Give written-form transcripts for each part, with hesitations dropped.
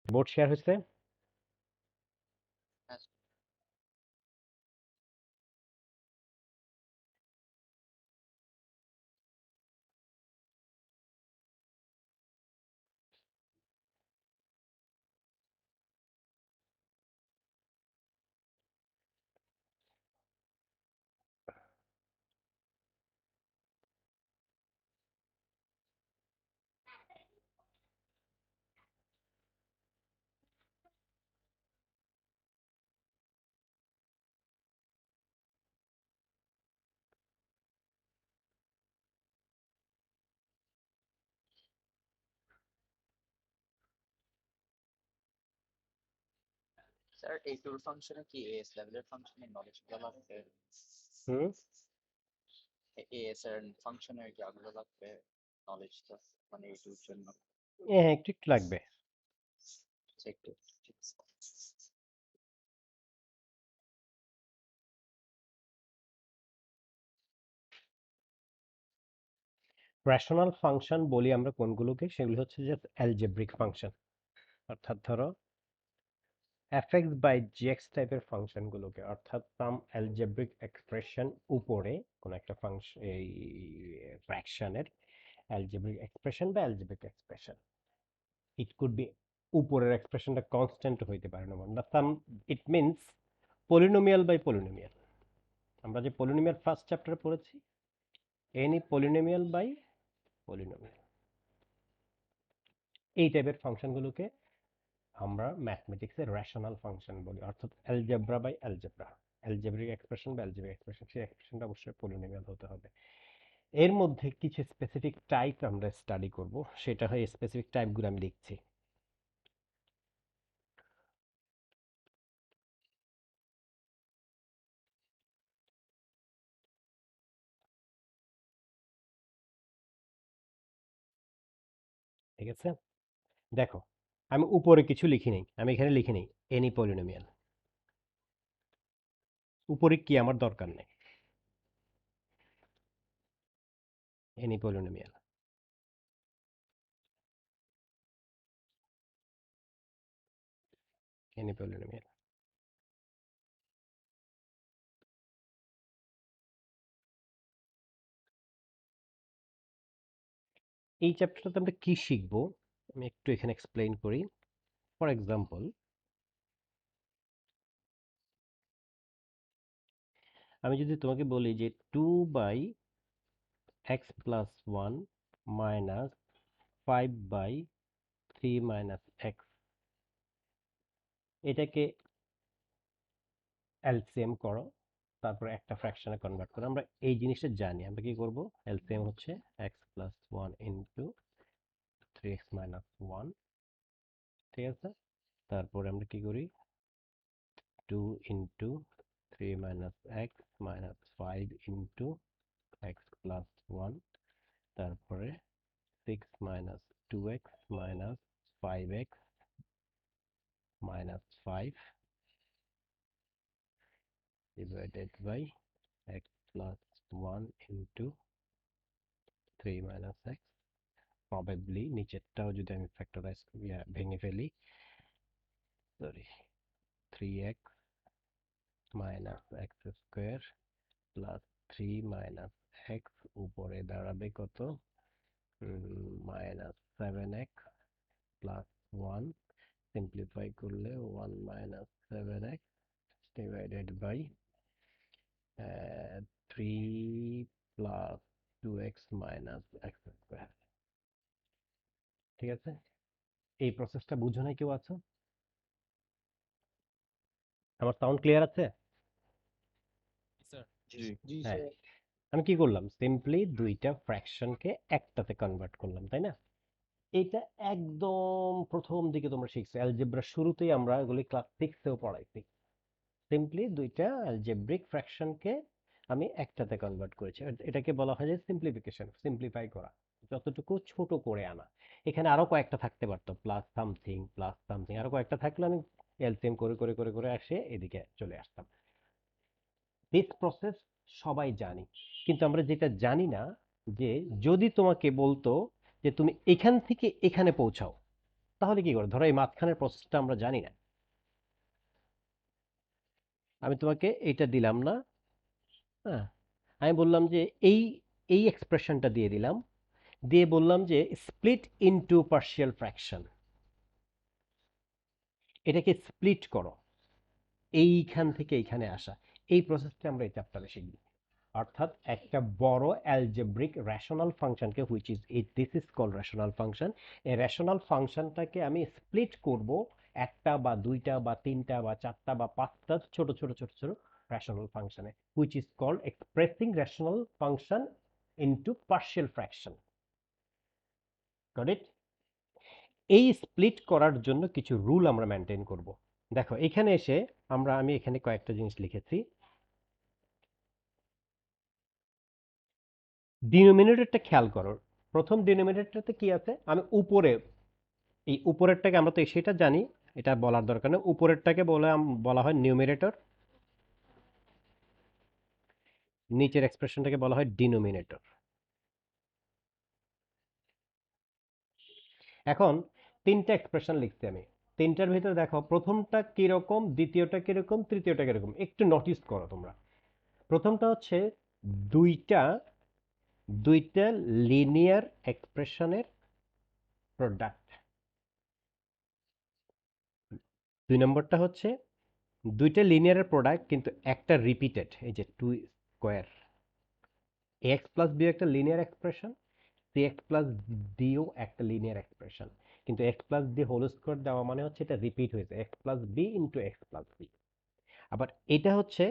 Board share হয়েছে? Sir এই টুল ফাংশনে কি এএস লেভেলের ফাংশনের নলেজ গুলো লাগবে? হুম। এএস এর ফাংশনের কি আগ্রহ লাগবে নলেজটা, মানে এই টুল জন্য? হ্যাঁ, একটু একটু লাগবে। আচ্ছা, একটু ঠিক আছে। রেশনাল ফাংশন বলি আমরা কোনগুলোকে, সেগুলো হচ্ছে যে অ্যালজেব্রিক ফাংশন। অর্থাৎ ধরো এফএক্স বাই জিএক্স টাইপের ফাংশনগুলোকে, অর্থাৎ সাম অ্যালজেব্রিক এক্সপ্রেশন উপরে কোন একটা ফাংশন, এই ফ্র্যাকশনের অ্যালজেব্রিক এক্সপ্রেশন বা algebraic expression. It could be উপরের এক্সপ্রেশনটা কনস্ট্যান্ট হইতে পারে না, বা sum, it means polynomial by polynomial. আমরা যে পলিনোমিয়াল ফার্স্ট চ্যাপ্টারে পড়েছি, এনি পলিনোমিয়াল বাই পলিনোমিয়াল, এই টাইপের ফাংশনগুলোকে আমরা ম্যাথমেটিক্সের রেশনাল ফাংশন বলি, অর্থাৎ algebra by algebra, algebraic expression বা অ্যালজেব্রিক এক্সপ্রেশন, সেই এক্সপ্রেশনটা অবশ্যই পলিনোমিয়াল হতে হবে। এর মধ্যে কিছু স্পেসিফিক টাইপ আমরা স্টাডি করব, সেটা হয় স্পেসিফিক টাইপগুলো আমি লিখছি। ঠিক আছে, দেখো আমি উপরে কিছু লিখি নেই, আমি এখানে লিখে নেই এনি পলিনোমিয়াল। উপরে কি আমার দরকার নেই, এনি পলিনোমিয়াল, এনি পলিনোমিয়াল। এই চ্যাপ্টারটাতে আমরা কি শিখবো আমি একটু এখানে এক্সপ্লেইন করি। ফর এক্সাম্পল, আমি যদি তোমাকে বলি যে 2/x+1 মাইনাস 5/3 মাইনাস এক্স, এটাকে এলসিএম করো, তারপর একটা ফ্র্যাকশনে কনভার্ট করো। আমরা এই জিনিসটা জানি, আমরা কি করব, এলসিএম হচ্ছে x+1 ইন্টু 3x-1, ঠিক আছে। তারপরে আমরা কি করি, 2 into 3 - x minus 5 into x+1, তারপরে 6 - 2x minus 5x minus 5 divided by x+1 into 3 - x। Probably নিচেরটাও যদি আমি ফ্যাক্টরাইজ ভেঙে ফেলি, sorry, 3x minus x square plus 3 - x, উপরে দাঁড়াবে কত, -7x প্লাস 1, সিম্পলিফাই করলে 1 - 7x divided by 3 + 2x minus x square. ঠিক আছে, এই প্রসেসটা বুঝো নাই কেউ আছো? আমার সাউন্ড ক্লিয়ার আছে? স্যার। জি জি। জি হ্যাঁ, স্যার। আমি কি করলাম, সিম্পলি দুইটা ফ্র্যাকশনকে একটাতে কনভার্ট করলাম, তাই না? এটা একদম প্রথম দিকে তোমরা শিখছো, অ্যালজেব্রা শুরুতেই আমরা এগুলি ক্লাস সিক্সেও পড়াইছি। সিম্পলি দুইটা অ্যালজেব্রিক ফ্র্যাকশনকে আমি একটাতে কনভার্ট করেছি, এটাকে বলা হয় যে সিম্পলিফিকেশন, সিম্পলিফাই করা, যতটুকু ছোট করে আনা। এখানে আরো কয়েকটা থাকতে পারতো, প্লাস সামথিং আরো কয়েকটা থাকলে আমি এলসিএম করে করে করে করে আসে এদিকে চলে আসতাম। দিস প্রসেস সবাই জানি, কিন্তু আমরা যেটা জানি না, যে যদি তোমাকে বলতো যে তুমি এখান থেকে এখানে পৌঁছাও, তাহলে কি করে, ধরো এই মাঝখানের প্রসেসটা আমরা জানি না, আমি তোমাকে এইটা দিলাম না, হ্যাঁ, আমি বললাম যে এই এই এক্সপ্রেশনটা দিয়ে দিলাম, দিয়ে বললাম যে স্প্লিট ইনটু পার্শিয়াল ফ্র্যাকশন, এটাকে স্প্লিট করো এইখান থেকে এইখানে আসা। এই প্রসেসটা আমরা এই চ্যাপ্টারে শিখব। অর্থাৎ একটা বড় অ্যালজেব্রিক রেশনাল ফাংশনকে, which is this is called rational function, এই রেশনাল ফাংশনটাকে আমি স্প্লিট করব একটা বা দুইটা বা তিনটা বা চারটা বা পাঁচটা ছোট ছোট ছোট ছোট রেশনাল ফাংশনে, which is called expressing rational function into partial fraction. Got it? এই স্প্লিট করার জন্য কিছু রুল আমরা মেনটেন করব। দেখো এখানে এসে আমি এখানে কয়েকটা জিনিস লিখেছি। ডিনোমিনেটরটা খেয়াল করো, প্রথম ডিনোমিনেটরটাতে কি আছে, আমি উপরে, এই উপরেরটাকে আমরা তো সেটা জানি, এটা বলার দরকার নেই, উপরেরটাকে বলা হয় নিউমিনেটর, নিচের এক্সপ্রেশনটাকে বলা হয় ডিনোমিনেটর। এখন তিনটা এক্সপ্রেশন লিখছি আমি, তিনটার ভিতরে দেখো প্রথমটা কিরকম, দ্বিতীয়টা কিরকম, তৃতীয়টা কিরকম, একটু নোটিস করো তোমরা। প্রথমটা হচ্ছে দুইটা দুইটা লিনিয়ার এক্সপ্রেশনের প্রোডাক্ট। দুই নম্বরটা হচ্ছে দুইটা লিনিয়ারের প্রোডাক্ট কিন্তু একটা রিপিটেড, এই যে two square, x plus b একটা linear expression, c x plus d একটা লিনিয়ার এক্সপ্রেশন, কিন্তু x plus d whole square দেওয়া মানে হচ্ছে এটা রিপিট হয়েছে, x plus b into x plus b. আবার এটা হচ্ছে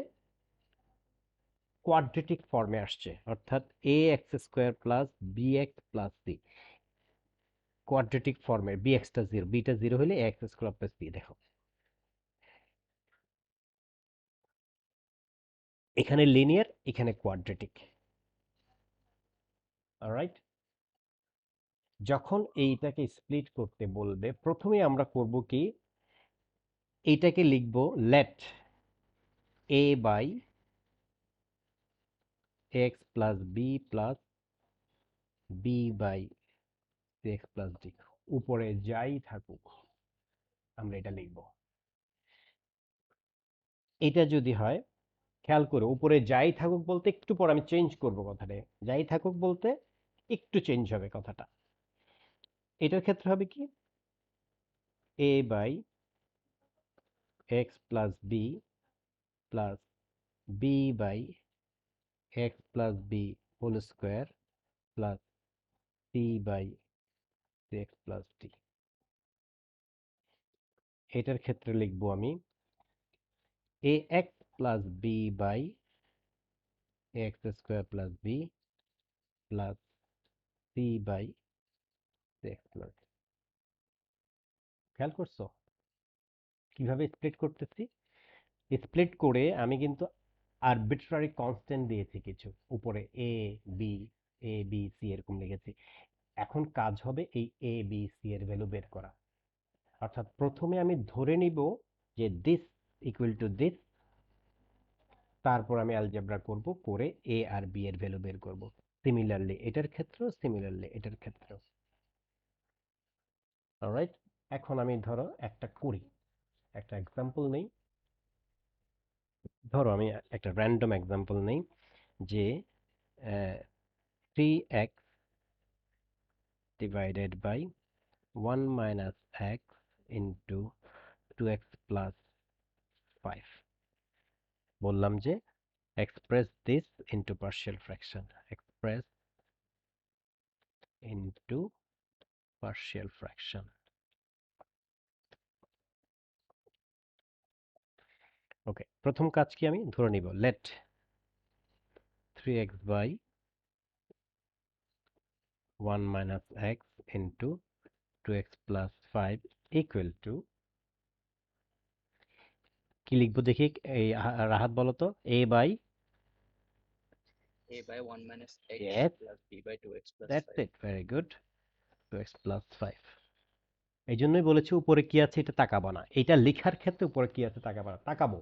কোয়াড্রেটিক ফর্মে আসছে, অর্থাৎ a x square plus b x plus c, quadratic ফর্মের, বি এক্সটা জিরো, বিটা জিরো হলে a x square plus b. দেখো এখানে লিনিয়ার, এখানে কোয়াড্রেটিক। অলরাইট, যখন এইটাকে স্প্লিট করতে বলবে প্রথমে আমরা করব কি, এইটাকে লিখব let a by x plus b plus b by c x plus d, উপরে যাই থাকুক আমরা এটা লিখব। এটা যদি হয়, খেয়াল করে, উপরে যাই থাকুক বলতে একটু পর আমি চেঞ্জ করব কথাটা, যাই থাকুক বলতে একটু চেঞ্জ হবে কথাটা। এটার ক্ষেত্রে হবে কি, a by x plus b plus b by x plus b whole square plus c by c x plus d. এটার ক্ষেত্রে লিখবো আমি a x plus b by x square plus b plus c by c x plus. খেয়াল করছো কিভাবে split করতেছি? Split করে আমি কিন্তু আরবিট্রারি কনস্ট্যান্ট দিয়েছি কিছু, উপরে এ বি সি এরকম লিখেছি। এখন কাজ হবে এই এ বি সি এর ভ্যালু বের করা। অর্থাৎ প্রথমে আমি ধরে নিব যে দিস ইকুয়াল টু দিস, তারপর আমি অ্যালজেব্রা করব, করে এ আর বি এর ভ্যালু বের করব। সিমিলারলি এটার ক্ষেত্রেও, সিমিলারলি এটার ক্ষেত্রেও। অলরাইট, এখন আমি ধরো একটা করি, একটা এক্সাম্পল নেই, ধরো আমি একটা র্যান্ডম এক্সাম্পল নেই যে 3x divided by 1 minus x into 2x plus 5, বললাম যে express this into partial fraction, express into partial fraction. ওকে, প্রথম কাজ কি, আমি ধরে নিব let 3x by 1 minus x into 2x plus 5 equal to, কি লিখবো দেখি, এই রাহাত বলো তো, a by, a by 1 minus x yes, plus b by 2x plus that's 5. it, very good, 2x plus 5। এই জন্যই বলেছি উপরে কি আছে এটা তাকাবো না, এটা লেখার ক্ষেত্রে উপরে কি আছে তাকাবো না, তাকাবো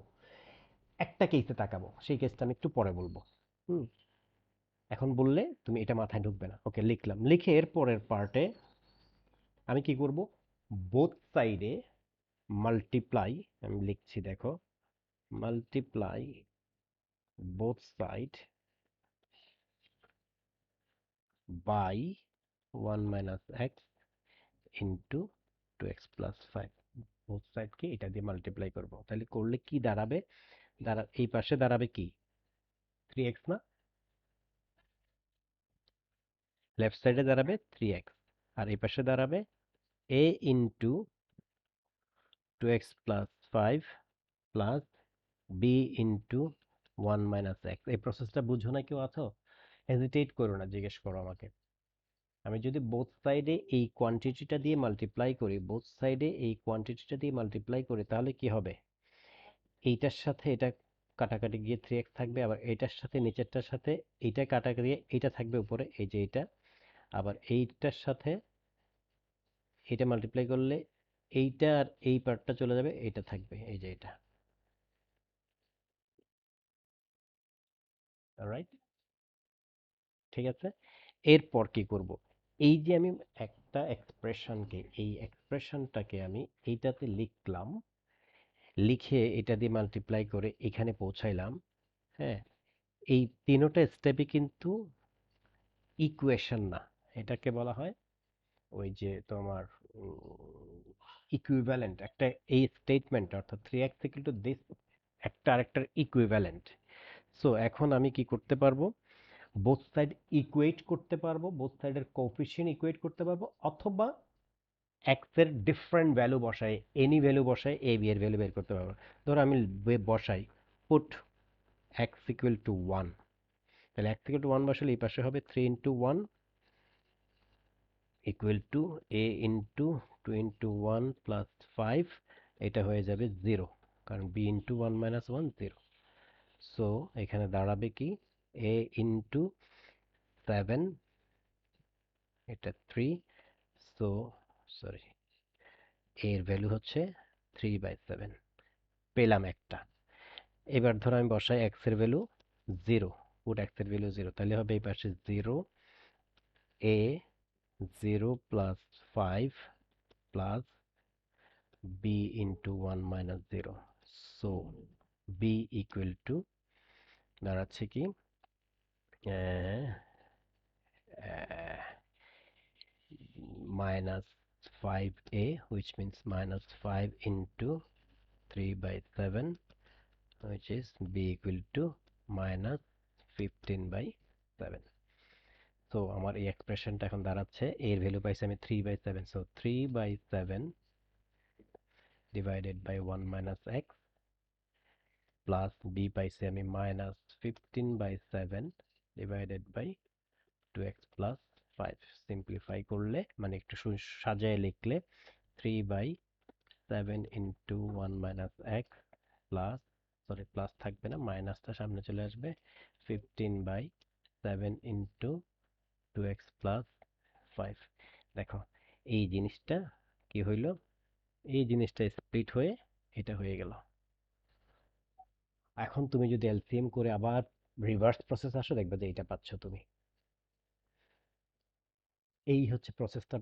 একটা কেসে তাকাবো, সেই কেসটা আমি একটু পরে বলবো। হুম, এখন বললে তুমি এটা মাথায় ঢুকবে না। ওকে, লিখলাম, লিখে এর পরের পার্টে আমি কি করব, বোথ সাইডে মাল্টিপ্লাই, আমি লিখছি দেখো, multiply both side by 1 minus x into 2x plus 5। Both সাইডকে এটা দিয়ে মাল্টিপ্লাই করব, তাহলে করলে কি দাঁড়াবে? এই পাশে দাঁড়াবে কি 3x না, লেফট সাইডে দাঁড়াবে 3x, আর এই পাশে দাঁড়াবে a into 2x plus 5 plus b into 1 minus x. এই প্রসেসটা বুঝো না কেউ আছো? হেজিটেট করো না, জিজ্ঞেস করো আমাকে। আমি যদি বোথ সাইডে এই কোয়ান্টিটিটা দিয়ে মাল্টিপ্লাই করি, বোথ সাইডে এই কোয়ান্টিটিটা দিয়ে মাল্টিপ্লাই করি, তাহলে কি হবে? এইটার সাথে এটা কাটাকাটি গিয়ে 3x থাকবে, আবার এইটার সাথে নিচেরটার সাথে এইটা কাটা গিয়ে এইটা থাকবে উপরে, এই যে এইটা, আবার এইটার সাথে এটা মাল্টিপ্লাই করলে এইটা আর এই পার্টটা চলে যাবে, এইটা থাকবে, এই যে এটা। অলরাইট, ঠিক আছে। এরপর কি করব? এই যে আমি একটা এক্সপ্রেশনকে, এই এক্সপ্রেশনটাকে আমি এইটাতে লিখলাম, লিখে এটা দিয়ে মাল্টিপ্লাই করে এখানে পৌঁছাইলাম। হ্যাঁ, এই তিনোটা স্টেপই কিন্তু ইকুয়েশন না, এটাকে বলা হয় ওই যে তোমার ইকুইভ্যালেন্ট একটা, এই স্টেটমেন্ট অর্থাৎ 3x ইকুয়াল টু দিস একটা আরেকটার ইকুইভ্যালেন্ট। সো এখন আমি কি করতে পারবো? বোথ সাইড ইকুয়েট করতে পারবো, বোথ সাইডের কোএফিসিয়েন্ট ইকুয়েট করতে পারবো, অথবা এক্স এর ডিফারেন্ট ভ্যালু বসাই, এনি ভ্যালু বসাই এ বি এর ভ্যালু বের করতে পারবো। ধরো আমি বসাই পুট এক্স ইকুয়াল টু 1, তাহলে এক্স ইকুয়াল টু 1 বসালে এই পাশে হবে 3 into 1 equal to A into 2 into 1 plus 5, এটা হয়ে যাবে 0, কারণ বি ইন্টু 1 মাইনাস 1 0। সো এখানে দাঁড়াবে কি এ ইন্টু 7, এটা 3, সো সরি এর ভ্যালু হচ্ছে 3/7, পেলাম একটা। এবার ধরো আমি বসাই এক্স এর ভ্যালু 0, পুট এক্স এর ভ্যালু 0, তাহলে হবে এই পাশে 0 এ 0 plus 5 plus b into 1 minus 0। So b equal to দাঁড়াচ্ছে কি minus 5a, which means minus 5 into 3/7, which is b equal to minus 15/7. So আমার এই এক্সপ্রেশনটা এখন দাঁড়াচ্ছে, এর ভ্যালু পাইছি আমি 3/7, so 3/7 divided by 1 minus x plus b পাইছি আমি minus 15/7 divided by 2x plus 5। Simplify করলে মানে একটু সাজায় লিখলে 3/7 into 1 minus x plus, sorry plus থাকবে না, মাইনাসটা সামনে চলে আসবে, 15/7 ইন্টু 2x প্লাস 5। দেখো এই জিনিসটা কি হইল, এই জিনিসটা স্প্লিট হয়ে এটা হয়ে গেল। এখন তুমি যদি এলসিএম করে আবার রিভার্স প্রসেস আসো, দেখবে যে এইটা পাচ্ছ তুমি। এই হচ্ছে প্রসেসটা,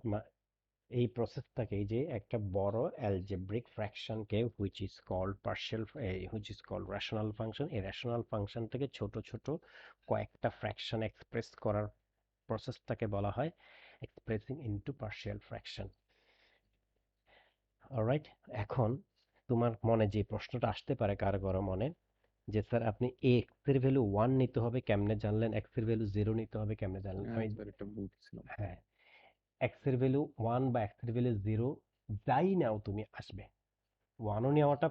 এই প্রসেসটাকে, এই যে একটা বড় অ্যালজেব্রিক ফ্র্যাকশনকে which is called partial, which is called rational function, এই রেশনাল ফাংশন থেকে ছোট ছোট কয়েকটা ফ্র্যাকশন এক্সপ্রেস করার প্রসেসটাকে বলা হয় expressing into partial fraction. Alright, এখন তোমার মনে যে প্রশ্নটা আসতে পারে কারো কারো মনে, যে স্যার আপনি এক্স এর ভ্যালু 1 নিতে হবে কেমনে জানলেন, এক্স এর ভ্যালু 0 নিতে হবে কেমনে জানলেন? আমি এটা বলছিলাম। হ্যাঁ, এক্স এর ভ্যালু 1 বা এক্স এর ভ্যালু 0 যাই নাও তুমি আসবে, 1ও নেওয়াটা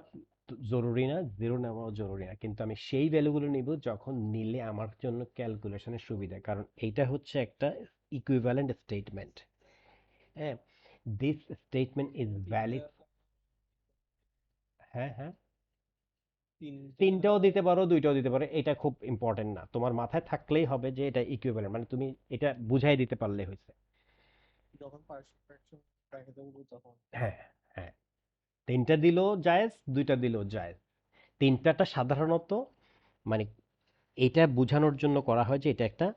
জরুরি না, 0 নেওয়াও জরুরি না, কিন্তু আমি সেই ভ্যালুগুলো নিব যখন নিলে আমার জন্য ক্যালকুলেশনের সুবিধা, কারণ এইটা হচ্ছে একটা ইকুইভ্যালেন্ট স্টেটমেন্ট। হ্যাঁ, দিস স্টেটমেন্ট ইজ ভ্যালিড। হ্যাঁ হ্যাঁ, তিনটাও দিতে পারো, দুইটাও দিতে পারো, এটা খুব ইম্পর্টেন্ট না, তোমার মাথায় থাকলেই হবে যে এটা ইকুইভ্যালেন্ট, মানে তুমি এটা বুঝাই দিতে পারলে হয়েছে। যখন পার্শিয়াল ফ্র্যাকশন রেখে দেবো তখন হ্যাঁ হ্যাঁ, তিনটা দিলেও জায়েজ, দুইটা দিলেও জায়েজ। তিনটাটা সাধারণত মানে এটা বোঝানোর জন্য করা হয় যে এটা একটা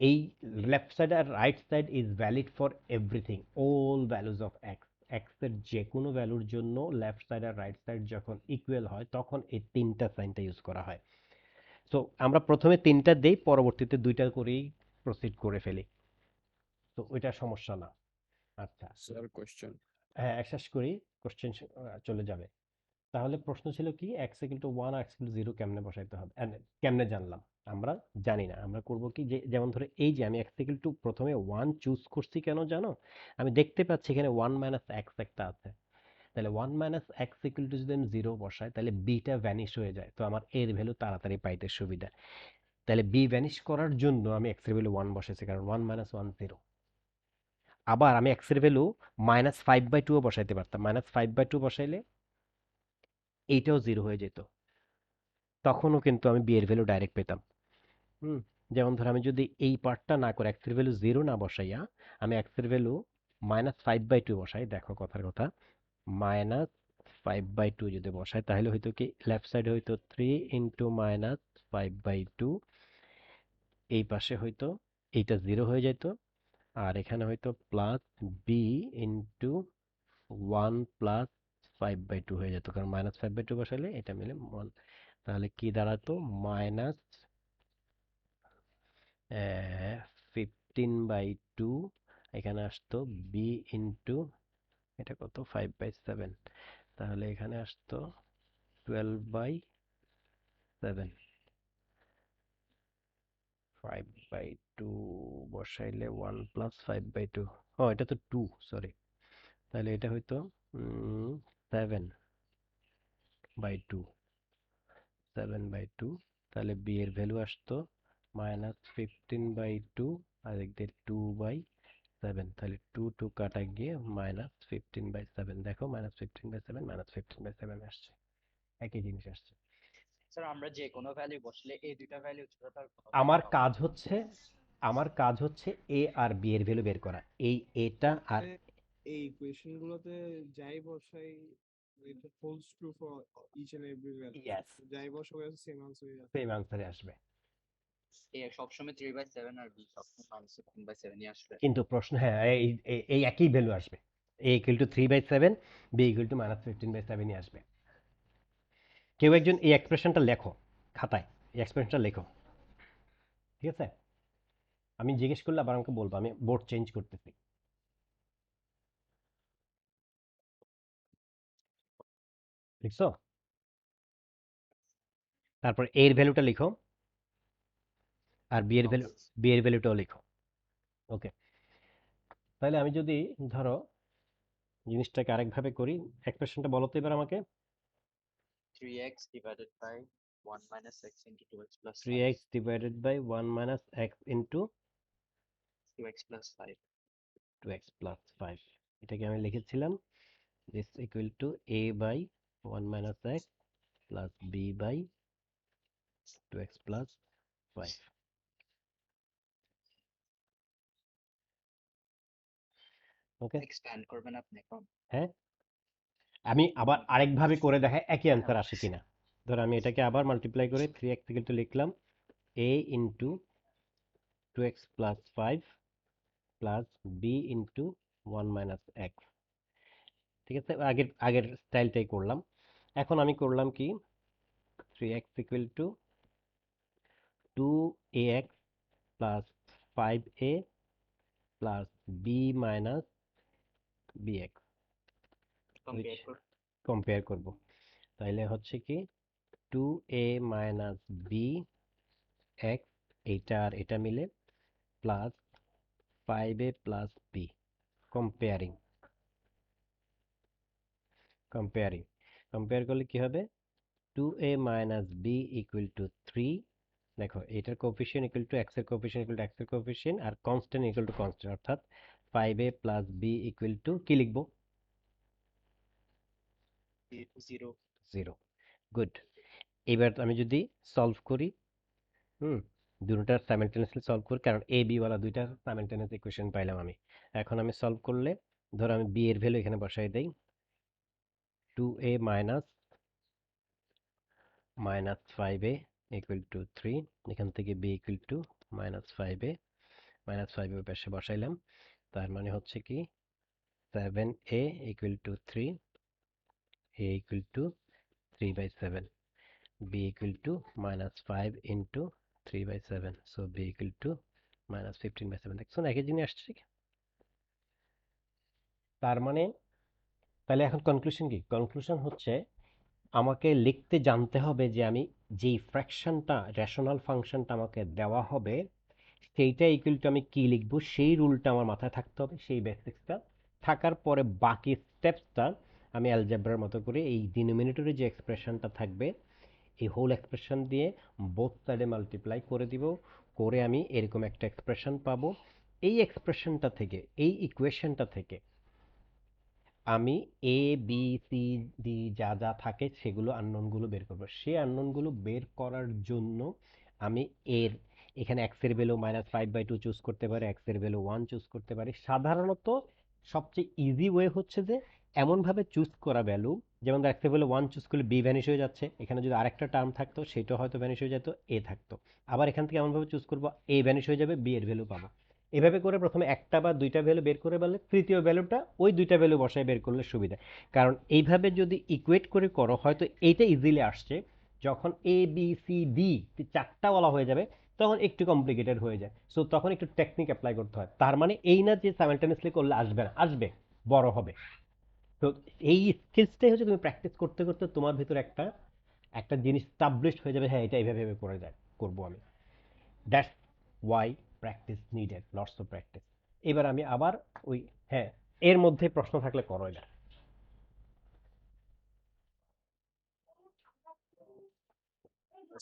এই লেফট সাইড আর right side is valid for everything, all values of x. X এর যে কোনো ভ্যালুর জন্য লেফট সাইড আর রাইট সাইড যখন ইকুয়াল হয় তখন এই তিনটা সাইনটা ইউজ করা হয়। সো আমরা প্রথমে তিনটা দেই, পরবর্তীতে দুইটা করেই প্রসিড করে ফেলি, তো ওইটা সমস্যা না। আচ্ছা, স্যার কোশ্চেন। হ্যাঁ শেষ করি, কোশ্চেন চলে যাবে। তাহলে প্রশ্ন ছিল কি, এক্স ইকুয়াল টু ওয়ান আর এক্স ইকুয়াল টু জিরো কেমনে বসাইতে হবে, কেমনে জানলাম আমরা জানি না। আমরা করব কি, যে যেমন ধরে এই যে আমি এক্স ইকুয়াল টু প্রথমে ওয়ান চুজ করছি, কেন জানো? আমি দেখতে পাচ্ছি এখানে ওয়ান মাইনাস এক্স একটা আছে, তাহলে one minus x equal two যদি আমি জিরো বসাই তাহলে বিটা ভ্যানিশ হয়ে যায়, তো আমার এর ভ্যালু তাড়াতাড়ি পাইতে সুবিধা। তাহলে বি ভ্যানিশ করার জন্য আমি এক্স এর ভ্যালু ওয়ান বসাইছি, কারণ ওয়ান মাইনাস ওয়ান জিরো। আবার আমি এক্স এর ভ্যালু মাইনাস ফাইভ বাই টুও বসাইতে পারতাম, মাইনাস ফাইভ বাই টু বসাইলে এইটাও জিরো হয়ে যেত, তখনও কিন্তু আমি বি এর ভ্যালু ডাইরেক্ট পেতাম। হুম, যেমন ধর আমি যদি এই পার্টটা না করে এক্স এর ভ্যালু জিরো না বসাইয়া আমি এক্স এর value minus five by two বসাই, দেখো কথার কথা, মাইনাস ফাইভ বাই টু যদি বসাই তাহলে হয়তো কি লেফট সাইডে হয়তো three into minus five by two, এই পাশে হয়তো এইটা জিরো হয়ে যেত, আর এখানে হয়তো plus b into one plus five by two হয়ে যেত, কারণ মাইনাস ফাইভ বাই টু বসাইলে এটা মিলে ওয়ান। তাহলে কি দাঁড়াতো, মাইনাস ফিফটিন বাই টু, এখানে আসতো বি ইন্টু এটা কত ফাইভ বাই সেভেন, তাহলে এখানে আসতো twelve by seven. Five by two বসাইলে one plus five by two, ও এটা তো টু, সরি, তাহলে এটা হয়তো seven by two, seven by two. তাহলে বি এর ভ্যালু আসতো মাইনাস ফিফটিন বাই টু, আর একদিকে টু বাই সেভেন, তাহলে টু টু কাটা গিয়ে মাইনাস ফিফটিন বাই সেভেন, দেখো minus fifteen by seven minus fifteen by seven আসছে, একই জিনিস আসছে। স্যার আমরা যে কোনো ভ্যালু বসলে এই দুইটা ভ্যালু ছাড়া তার কোনো আমার value পাবো কাজ না। হচ্ছে আমার কাজ হচ্ছে এ আর বি এর ভ্যালু বের করা, এই এটা আর এই ইকুয়েশন গুলোতে যাই বসাই, it holds true for each and every value. Yes, যাই বসাবো সেম আনসার হয়ে যাবে। সেম আনসারে আসবে। এ সবসময় 3/7 আর বি সবসময় -15/7 ই আসবে। কিন্তু প্রশ্ন, হ্যাঁ এই একই ভ্যালু আসবে, a equal to three by seven, b equal to minus fifteen by সেভেনই আসবে। কেউ একজন এই এক্সপ্রেশনটা লেখো খাতায়, এই এক্সপ্রেশনটা লেখো, ঠিক আছে? আমি জিজ্ঞেস করলে আবার আমাকে বলবো, আমি বোর্ড চেঞ্জ করতেছি। লিখছো? তারপর এর ভ্যালুটা লিখো, আর বি এর ভ্যালুটাও লিখো। ওকে, তাহলে আমি যদি ধরো জিনিসটাকে আরেকভাবে করি, এক্সপ্রেশনটা বলো তো এবার আমাকে। 3x divided by 1 minus x into 2x plus three 5. X divided by one minus x into 2x plus 5. Two x plus five, এটাকে আমি লিখেছিলাম this equal to a by one minus x plus b by two x plus five. Okay, Expand করবেন আপনি এখন। হ্যাঁ, আমি আবার আরেকভাবে করে দেখাই একই অ্যান্সার আসে কিনা। ধর আমি এটাকে আবার মাল্টিপ্লাই করে থ্রি এক্স ইকুয়াল টু লিখলাম a into two x plus five plus b into one minus x. ঠিক আছে, আগের আগের স্টাইলটাই করলাম। এখন আমি করলাম কি, three x equal to two a x plus five a plus b minus b x, Compare করুন। কম্পেয়ার করব। তাইলে হচ্ছে কি two a minus b x, এইটা আর এটা মিলে plus five a plus b, comparing comparing compare করলে কি হবে, two a minus b equal to three, দেখো এটার কোফিশিয়েন্ট ইকুয়াল টু এক্স এর কোফিশিয়েন্ট ইকুয়াল টু এক্স এর কোফিশিয়েন্ট, আর কনস্ট্যান্ট ইকুয়াল টু কনস্ট্যান্ট, অর্থাৎ five a plus b equal to কি লিখবো, 0. জিরো। গুড, এবার আমি যদি সলভ করি, হুম, দুটোটা সাইমালটেনিয়াসলি সলভ করি, কারণ এ বি ওয়ালা দুইটা সাইমালটেনিয়াস ইকুয়েশন পাইলাম আমি। এখন আমি সলভ করলে ধরো আমি বি এর ভ্যালু এখানে বসাই দেই, two a minus minus five a equal to three, এখান থেকে b equal to minus five a -5 ওই পাশে বসাইলাম, তার মানে হচ্ছে কি 7a equal to 3, a equal to 3/7, b equal to -5 into 3/7, so b equal to -15/7। দেখছো না একই জিনিস আসছে কি? তার মানে তাহলে এখন কনক্লুশন কি? কনক্লুশন হচ্ছে আমাকে লিখতে জানতে হবে যে আমি যেই ফ্র্যাকশনটা রেশনাল ফাংশনটা আমাকে দেওয়া হবে সেইটা ইকুয়াল টু আমি কি লিখবো সেই রুলটা আমার মাথায় থাকতে হবে, সেই বেসিক্সটা থাকার পরে বাকি স্টেপসটা আমি অ্যালজেব্রার মতো করে এই ডিনোমিনেটরে যে এক্সপ্রেশনটা থাকবে এই হোল এক্সপ্রেশন দিয়ে বোথ সাইডে মাল্টিপ্লাই করে দিব, করে আমি এরকম একটা এক্সপ্রেশন পাবো। এই এক্সপ্রেশনটা থেকে এই ইকুয়েশনটা থেকে আমি এ বি সি ডি যা যা থাকে সেগুলো আননোনগুলো বের করবো। সেই আননোনগুলো বের করার জন্য আমি এর এখানে এক্স এর ভ্যালু -5/2 চুজ করতে পারি, এক্স এর ভ্যালু 1 চুজ করতে পারি। সাধারণত সবচেয়ে ইজি ওয়ে হচ্ছে যে এমনভাবে চুজ করা ভ্যালু, যেমন এক্স এর ভ্যালু 1 চুজ করলে বি ভ্যানিশ হয়ে যাচ্ছে, এখানে যদি আরেকটা টার্ম থাকতো সেটা হয়তো ভ্যানিশ হয়ে যেত, এ থাকতো। আবার এখান থেকে এমনভাবে চুজ করবো এ ভ্যানিশ হয়ে যাবে, বি এর ভ্যালু পাবো। এভাবে করে প্রথমে একটা বা দুইটা ভ্যালু বের করে ফেললে তৃতীয় ভ্যালুটা ওই দুইটা ভ্যালু বসায় বের করলে সুবিধা। কারণ এইভাবে যদি ইকুয়েট করে করো হয়তো এইটা ইজিলি আসছে, যখন এ বি সি ডি চারটা বলা হয়ে যাবে তখন একটু কমপ্লিকেটেড হয়ে যায়, সো তখন একটু টেকনিক অ্যাপ্লাই করতে হয়। তার মানে এই না যে সাইমালটেনিয়াসলি করলে আসবে না, আসবে, বড় হবে। তো এই স্কিলসটাই হচ্ছে তুমি প্র্যাকটিস করতে করতে তোমার ভিতরে একটা একটা জিনিস স্টাবলিশড হয়ে যাবে, হ্যাঁ এটা এইভাবে এইভাবে করে যায় করবো আমি। That's why practice needed, lots of practice. এবার আমি আবার ওই, হ্যাঁ, এর মধ্যে প্রশ্ন থাকলে করো এটা।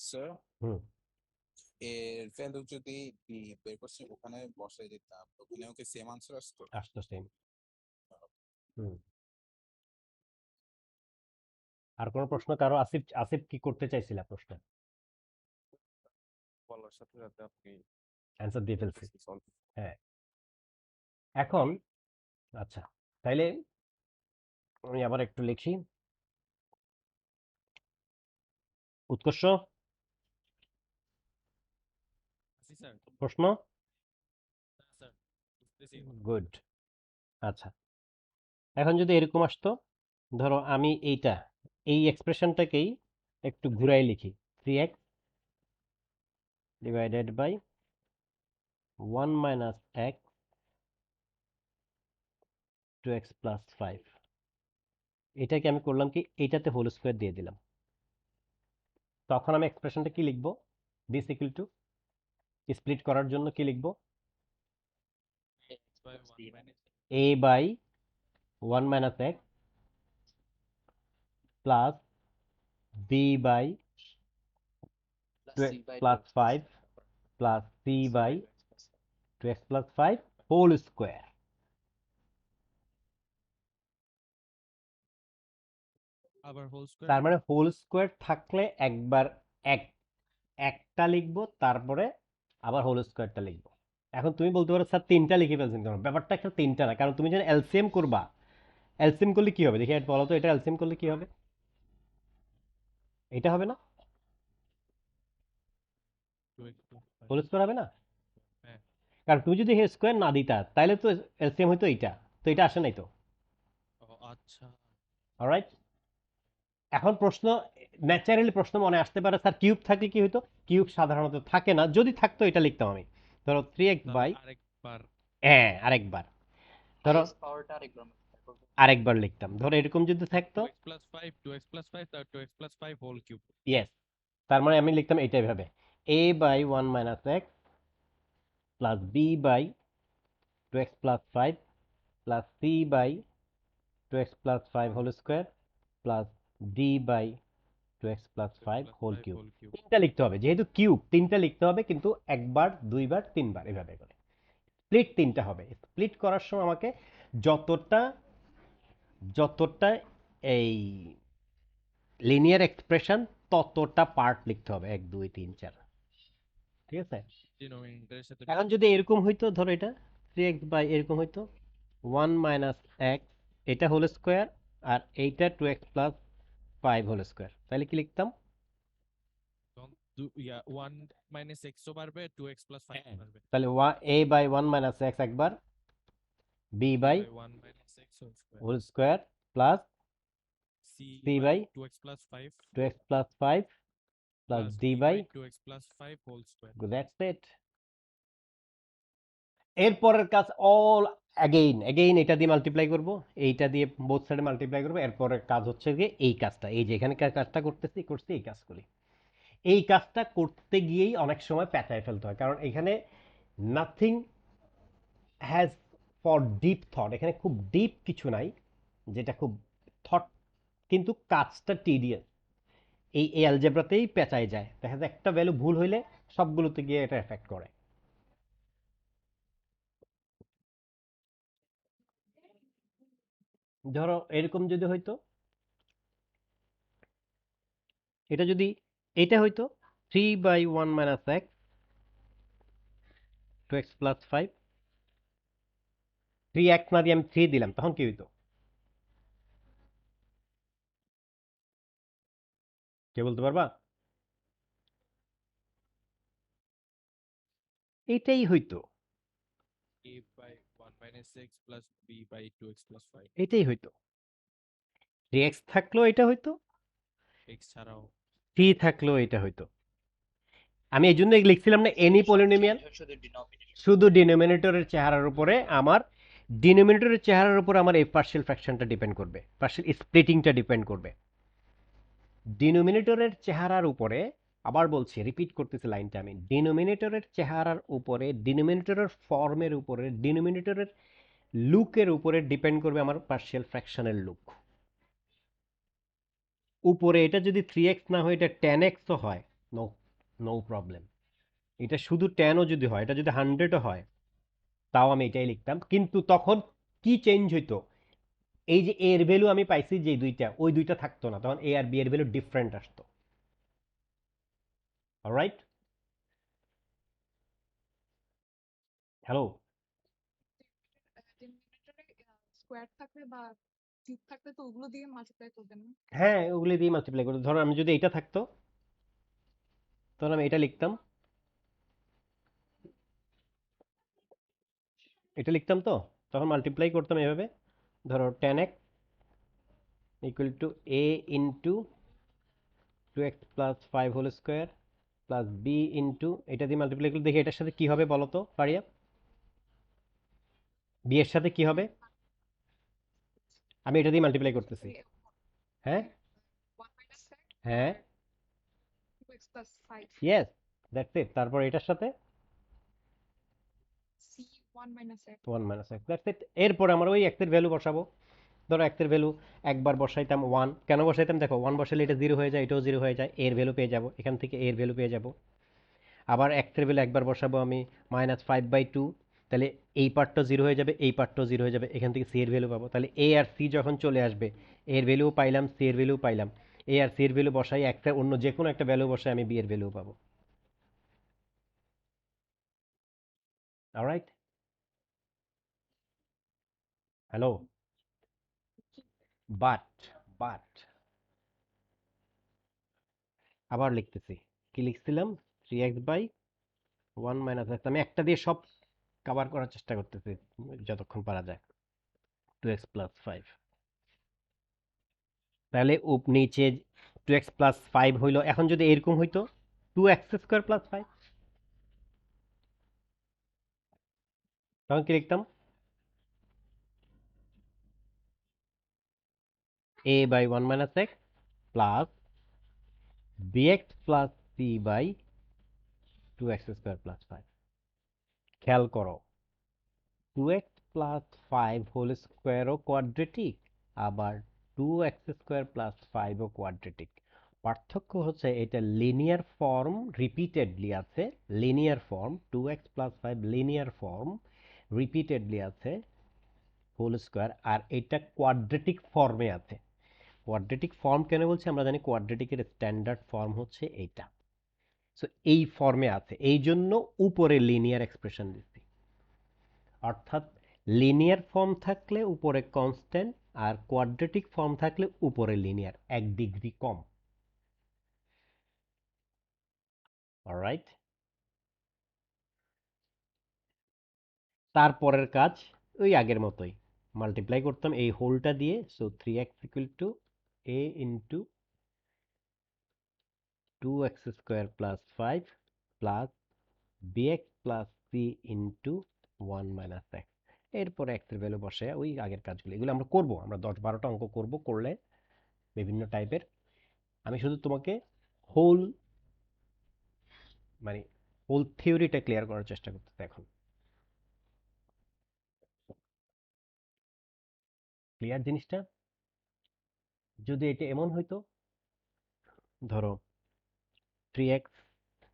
স্যার হুম, এর ভ্যালু যদি বের করছি ওখানে বসাই দিতাম, ওখানে ওকে সেম আনসার আসতো। আসতো সেম। হুম, আর কোনো প্রশ্ন কারো? আসিফ, আসিফ কি করতে চাইছিলা প্রশ্ন? বলার সাথে সাথে আপনি অ্যান্সার দিয়ে ফেলছি। solve হ্যাঁ, এখন আচ্ছা, তাইলে আমি আবার একটু লিখি। উৎকর্ষ, আছি স্যার। প্রশ্ন? স্যার বুঝতেছি। গুড। আচ্ছা, এখন যদি এরকম আসতো, ধরো আমি এইটা এই এক্সপ্রেশনটাকেই একটু ঘুরাই লিখি, 3x divided by 1 minus x 2x plus 5, এটাকে আমি করলাম কি এইটাতে হোল স্কোয়ার দিয়ে দিলাম। তখন আমি এক্সপ্রেশনটা কি লিখবো? দিস ইকুয়াল টু স্প্লিট করার জন্য কি লিখবো? x by 1 minus a by 1 minus x plus b by plus c by plus 2x 5 plus c c by by 2x plus 2x plus 5 whole square. আবার হোল স্কয়ার। তার মানে whole square থাকলে একবার এক একটা লিখবো, তারপরে আবার হোল স্কোয়ারটা লিখবো। এখন তুমি বলতে পারো স্যার তিনটা লিখে ফেলছেন কেন? ব্যাপারটা একটা তিনটা না, কারণ তুমি যখন এলসিএম করবা, এলসিএম করলে কি হবে দেখি বলো তো, এটা এলসিএম করলে কি হবে? এটা হবে না? 2x plus 5 হোল স্কোয়ার হবে না? হ্যাঁ। কারণ তুমি যদি স্কোয়ার না দিতা তাহলে তো এলসিএম হইতো এইটা, তো এটা আসে নাই তো। ও আচ্ছা। অলরাইট, এখন প্রশ্ন, ন্যাচারালি প্রশ্ন মনে আসতে পারে স্যার কিউব থাকলে কি হতো? কিউব সাধারণত থাকে না, যদি থাকতো এটা লিখতাম আমি। ধরো 3x বাই, তাহলে আরেকবার হ্যাঁ আরেকবার, ধরো highest পাওয়ারটা আরেকবার multiply করবো। আরেকবার লিখতাম। ধরো এরকম যদি থাকতো, 2x plus 5 2x plus 5 তার 2x plus 5 whole cube. Yes, তার মানে আমি লিখতাম এইটা এভাবে, a by 1 minus x plus b by 2x plus 5 plus c by 2x plus 5 whole square plus d by 2x plus 5 whole cube. Whole cube. তিনটা লিখতে হবে, যেহেতু কিউব তিনটা লিখতে হবে, কিন্তু একবার দুইবার তিনবার এভাবে করে স্প্লিট তিনটা হবে। স্প্লিট করার সময় আমাকে যতটা যতটা এই লিনিয়ার এক্সপ্রেশন ততটা পার্ট লিখতে হবে, 1 2 3 4, ঠিক আছে? ডিনোমিনেটরের সাথে এখন যদি এরকম হইতো, ধরো এটা 3x বাই এরকম হইতো 1 মাইনাস এক্স, এটা হোল স্কোয়ার, আর এইটা 2x প্লাস 5 হোল স্কোয়ার, তাহলে কি লিখতাম? ওয়ান মাইনাস এক্সও পারবে, 2x প্লাস 5 হ্যাঁ। পারবে। তাহলে a বাই 1 মাইনাস x একবার, b by 1 minus x whole square, whole square plus c c by by 2x plus 5 2x plus 5 plus plus d b by, by 2x plus 5 whole square. That's it. এরপরের কাজ all again এটা দিয়ে multiply করব, এইটা দিয়ে both সাইডে multiply করব। এরপরের কাজ হচ্ছে গিয়ে এই কাজটা, এই যে এখানে কাজটা করছি এই কাজগুলি। এই কাজটা করতে গিয়েই অনেক সময় প্যাঁচায় ফেলতে হয়, কারণ এখানে nothing has for deep thought, এখানে খুব ডিপ কিছু নাই যেটা খুব থট, কিন্তু কাজটা টিডিয়াস। এই অ্যালজেব্রাতেই পেঁচায় যায়, দেখা যায় একটা ভ্যালু ভুল হইলে সবগুলোতে গিয়ে এটা এফেক্ট করে। ধরো এরকম যদি হইতো, এটা যদি এটা হইতো 3 by 1 minus x 2x plus 5, 3x না দিয়ে আমি 3 দিলাম, তখন কি হইতো? কে বলতে পারবা? এইটাই হইতো, a by 1 minus x plus b by 2x plus 5, এটাই হইতো। 3x থাকলেও এটা হইতো, x ছাড়াও 3 থাকলেও এটা হইতো। আমি এই জন্য লিখছিলাম না এনি পলিনোমিয়াল, শুধু ডিনোমিনেটর। শুধু ডিনোমিনেটরের চেহারার উপরে আমার, ডিনোমিনেটরের চেহারার উপর আমার এই পার্শিয়াল ফ্র্যাকশনটা ডিপেন্ড করবে, পার্শিয়াল স্প্লিটিংটা ডিপেন্ড করবে ডিনোমিনেটরের চেহারার উপরে। আবার বলছি, রিপিট করতেছি লাইনটা আমি, ডিনোমিনেটরের চেহারার উপরে, ডিনোমিনেটরের ফর্মের উপরে, ডিনোমিনেটরের লুকের উপরে ডিপেন্ড করবে আমার পার্শিয়াল ফ্র্যাকশনের লুক। উপরে এটা যদি 3x না হয়, এটা 10xও হয়, নো নো প্রবলেম। এটা শুধু 10ও যদি হয়, এটা যদি 100ও হয়, তাও আমি এটাই লিখতাম। কিন্তু তখন কি চেঞ্জ হইতো? এই যে এর ভ্যালু আমি পাইছি যে দুইটা, ওই দুইটা থাকতো না, তখন এ আর বি এর ভ্যালু ডিফারেন্ট আসতো। Alright, hello. স্কোয়ার থাকলে বা কিউব থাকলে তো ওগুলো দিয়ে মাল্টিপ্লাই করবেন না? হ্যাঁ, ওগুলি দিয়ে মাল্টিপ্লাই করতো। ধরো আমি যদি এটা থাকতো, তখন আমি এটা লিখতাম, এটা লিখতাম, তো তখন মাল্টিপ্লাই করতাম এভাবে। ধরো 10x equal to a into 2x plus 5 whole square plus b into, এটা দিয়ে মাল্টিপ্লাই করলে দেখি এটার সাথে কি হবে বলো তো পারিয়া? b এর সাথে কি হবে? আমি এটা দিয়ে মাল্টিপ্লাই করতেছি। হ্যাঁ 1 মাইনাস এক্স হ্যাঁ, 2x plus 5 yes, that's it. তারপর এটার সাথে c 1 minus x. 1 minus x, that's it. এরপর আমরা ওই এক্সের ভ্যালু বসাবো। ধরো এক্সের ভ্যালু একবার বসাইতাম 1, কেন বসাইতাম? দেখো 1 বসালে এটা 0 হয়ে যায়, এটাও 0 হয়ে যায়, এর ভ্যালু পেয়ে যাবো, এখান থেকে এর ভ্যালু পেয়ে যাবো। আবার এক্সের ভ্যালু একবার বসাবো আমি -5/2, তাহলে এই পার্টটা 0 হয়ে যাবে, এই পার্টটাও 0 হয়ে যাবে, এখান থেকে সি এর ভ্যালু পাবো। তাহলে এ আর সি যখন চলে আসবে, এর ভ্যালু পাইলাম, সি এর ভ্যালু পাইলাম, এ আর সি এর ভ্যালু বসাই, একটা অন্য যে কোনো একটা ভ্যালু বসাই আমি বি এর ভ্যালু পাবো। Alright, hello. বাট বাট আবার লিখতেছি, কি লিখছিলাম? 3x বাই 1 মাইনাস এক্স, আমি একটা দিয়ে সব কভার করার চেষ্টা করতেছি যতক্ষণ পারা যায়। 2x প্লাস 5, তাহলে নিচে 2x প্লাস 5 হইলো। এখন যদি এরকম হইতো 2x স্কোয়ার প্লাস 5, তখন কি লিখতাম? a by 1 minus x plus bx plus c by 2x square plus 5। খেয়াল করো, 2x প্লাস 5 হোল স্কোয়ারও কোয়াড্রেটিক, আবার 2x স্কোয়ার প্লাস 5ও কোয়াড্রেটিক। পার্থক্য হচ্ছে এটা লিনিয়ার ফর্ম রিপিটেডলি আছে, linear form 2x plus 5 linear form repeatedly আছে হোল স্কোয়ার, আর এটা quadratic ফর্মে আছে। কোয়াড্রেটিক ফর্ম কেন বলছি? আমরা জানি কোয়াড্রেটিকের স্ট্যান্ডার্ড ফর্ম হচ্ছে এইটা। সো এই ফর্মে আছে, এই জন্য উপরে লিনিয়ার এক্সপ্রেশন দিচ্ছি। অর্থাৎ লিনিয়ার ফর্ম থাকলে উপরে কনস্ট্যান্ট, আর কোয়াড্রেটিক ফর্ম থাকলে উপরে লিনিয়ার 1 ডিগ্রি কম। অলরাইট, তারপরের কাজ ওই আগের মতোই মাল্টিপ্লাই করতাম এই হোলটা দিয়ে, so 3x equal to a into 2x square plus 5 plus bx plus c into 1 minus x। এরপরে x এর ভ্যালু বসে ওই আগের কাজগুলো, এগুলো আমরা করব, আমরা 10-12টা অঙ্ক করব, করলে বিভিন্ন টাইপের। আমি শুধু তোমাকে হোল মানে হোল থিওরিটা ক্লিয়ার করার চেষ্টা করতেছি এখন। ক্লিয়ার জিনিসটা? যদি এটা এমন হইতো, ধরো 3x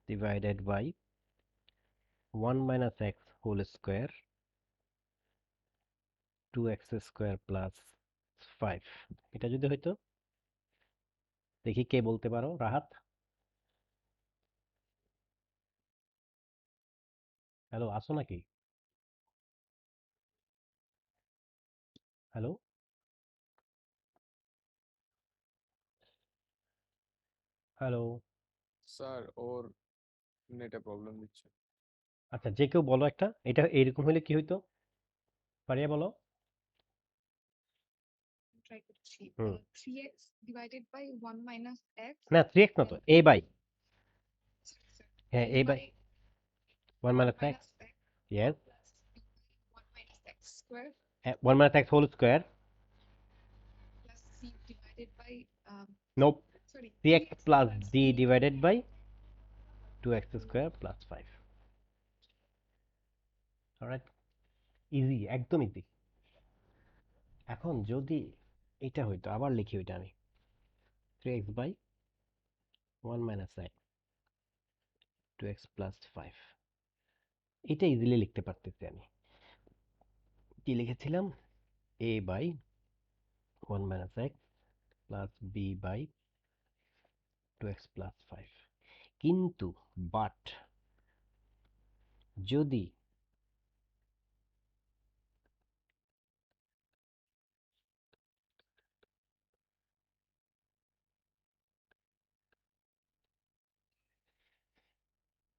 divided by 1 minus x whole square 2x square plus 5, এটা যদি হইতো, দেখি কে বলতে পারো। রাহাত, হ্যালো, আসো নাকি? Hello, hello. স্যার ওর নেটে প্রবলেম দিচ্ছে। আচ্ছা, যে কেউ বলো একটা, এটা এইরকম হইলে কি হইতো? পারিয়া বলো। ট্রাই করছি। হুম। 3x divided by 1 minus x না 3x না তো, a বাই, হ্যাঁ a by 1 1 minus x, minus x yes, plus 1 minus x square 1 minus x whole square, plus c divided by nope, sorry 3x plus d c divided by 2x square plus 5। Alright, easy, একদম ইজি। এখন যদি এটা হইতো, আবার লিখি ওইটা আমি 3x by 1 minus x 2x plus 5, এটা ইজিলি লিখতে পারতেছি আমি। কি লিখেছিলাম? a by 1 minus x plus b by 2x plus 5। কিন্তু বাট যদি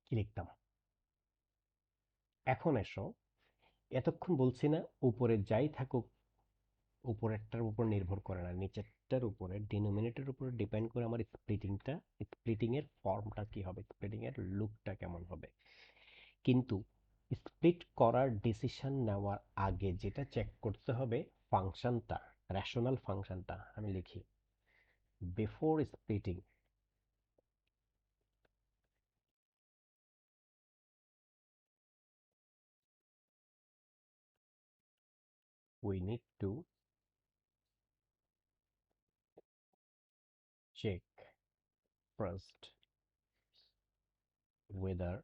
কি লিখতাম? এখন এসো, এতক্ষণ বলছি না উপরে যাই থাকুক উপরেরটার উপর নির্ভর করে না, নিচেরটার উপরে ডিনোমিনেটর উপরে ডিপেন্ড করে আমার স্প্লিটিংটা, স্প্লিটিং এর ফর্মটা কি হবে, স্প্লিটিং এর লুকটা কেমন হবে। কিন্তু স্প্লিট করার ডিসিশন নেওয়ার আগে যেটা চেক করতে হবে ফাংশনটা, রেশনাল ফাংশনটা। আমি লিখি before splitting we need to check first whether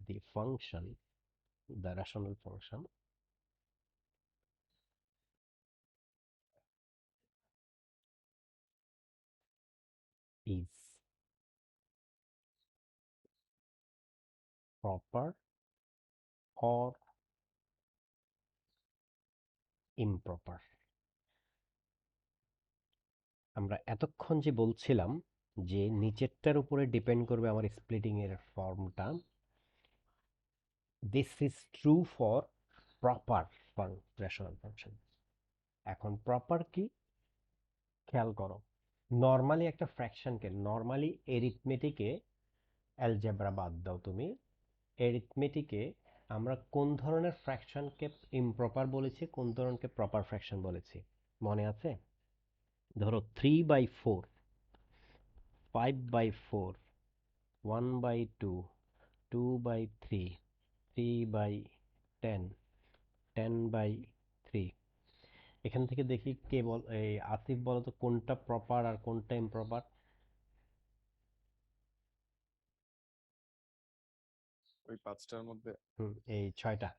the function, the rational function is proper or improper। আমরা এতক্ষণ যে বলছিলাম যে নিচেরটার উপরে ডিপেন্ড করবে আমার স্প্লিটিং এর ফর্মটা, this is true for proper rational function. এখন প্রপার কি খেয়াল করো, নর্মালি একটা ফ্র্যাকশনকে, নর্মালি এরিথমেটিকে, অ্যালজেব্রা বাদ দাও তুমি, এরিথমেটিকে আমরা কোন ধরনের ফ্র্যাকশনকে ইমপ্রপার বলেছি, কোন ধরনকে প্রপার ফ্র্যাকশন বলেছি মনে আছে? ধরো 3/4, 5/4, 1/2, 2/3, 3/10, 10/3। এখান থেকে দেখি কে বল, এই আসিফ বলো তো কোনটা প্রপার আর কোনটা ইমপ্রপার। ওই পাঁচটার মধ্যে এই 6টা,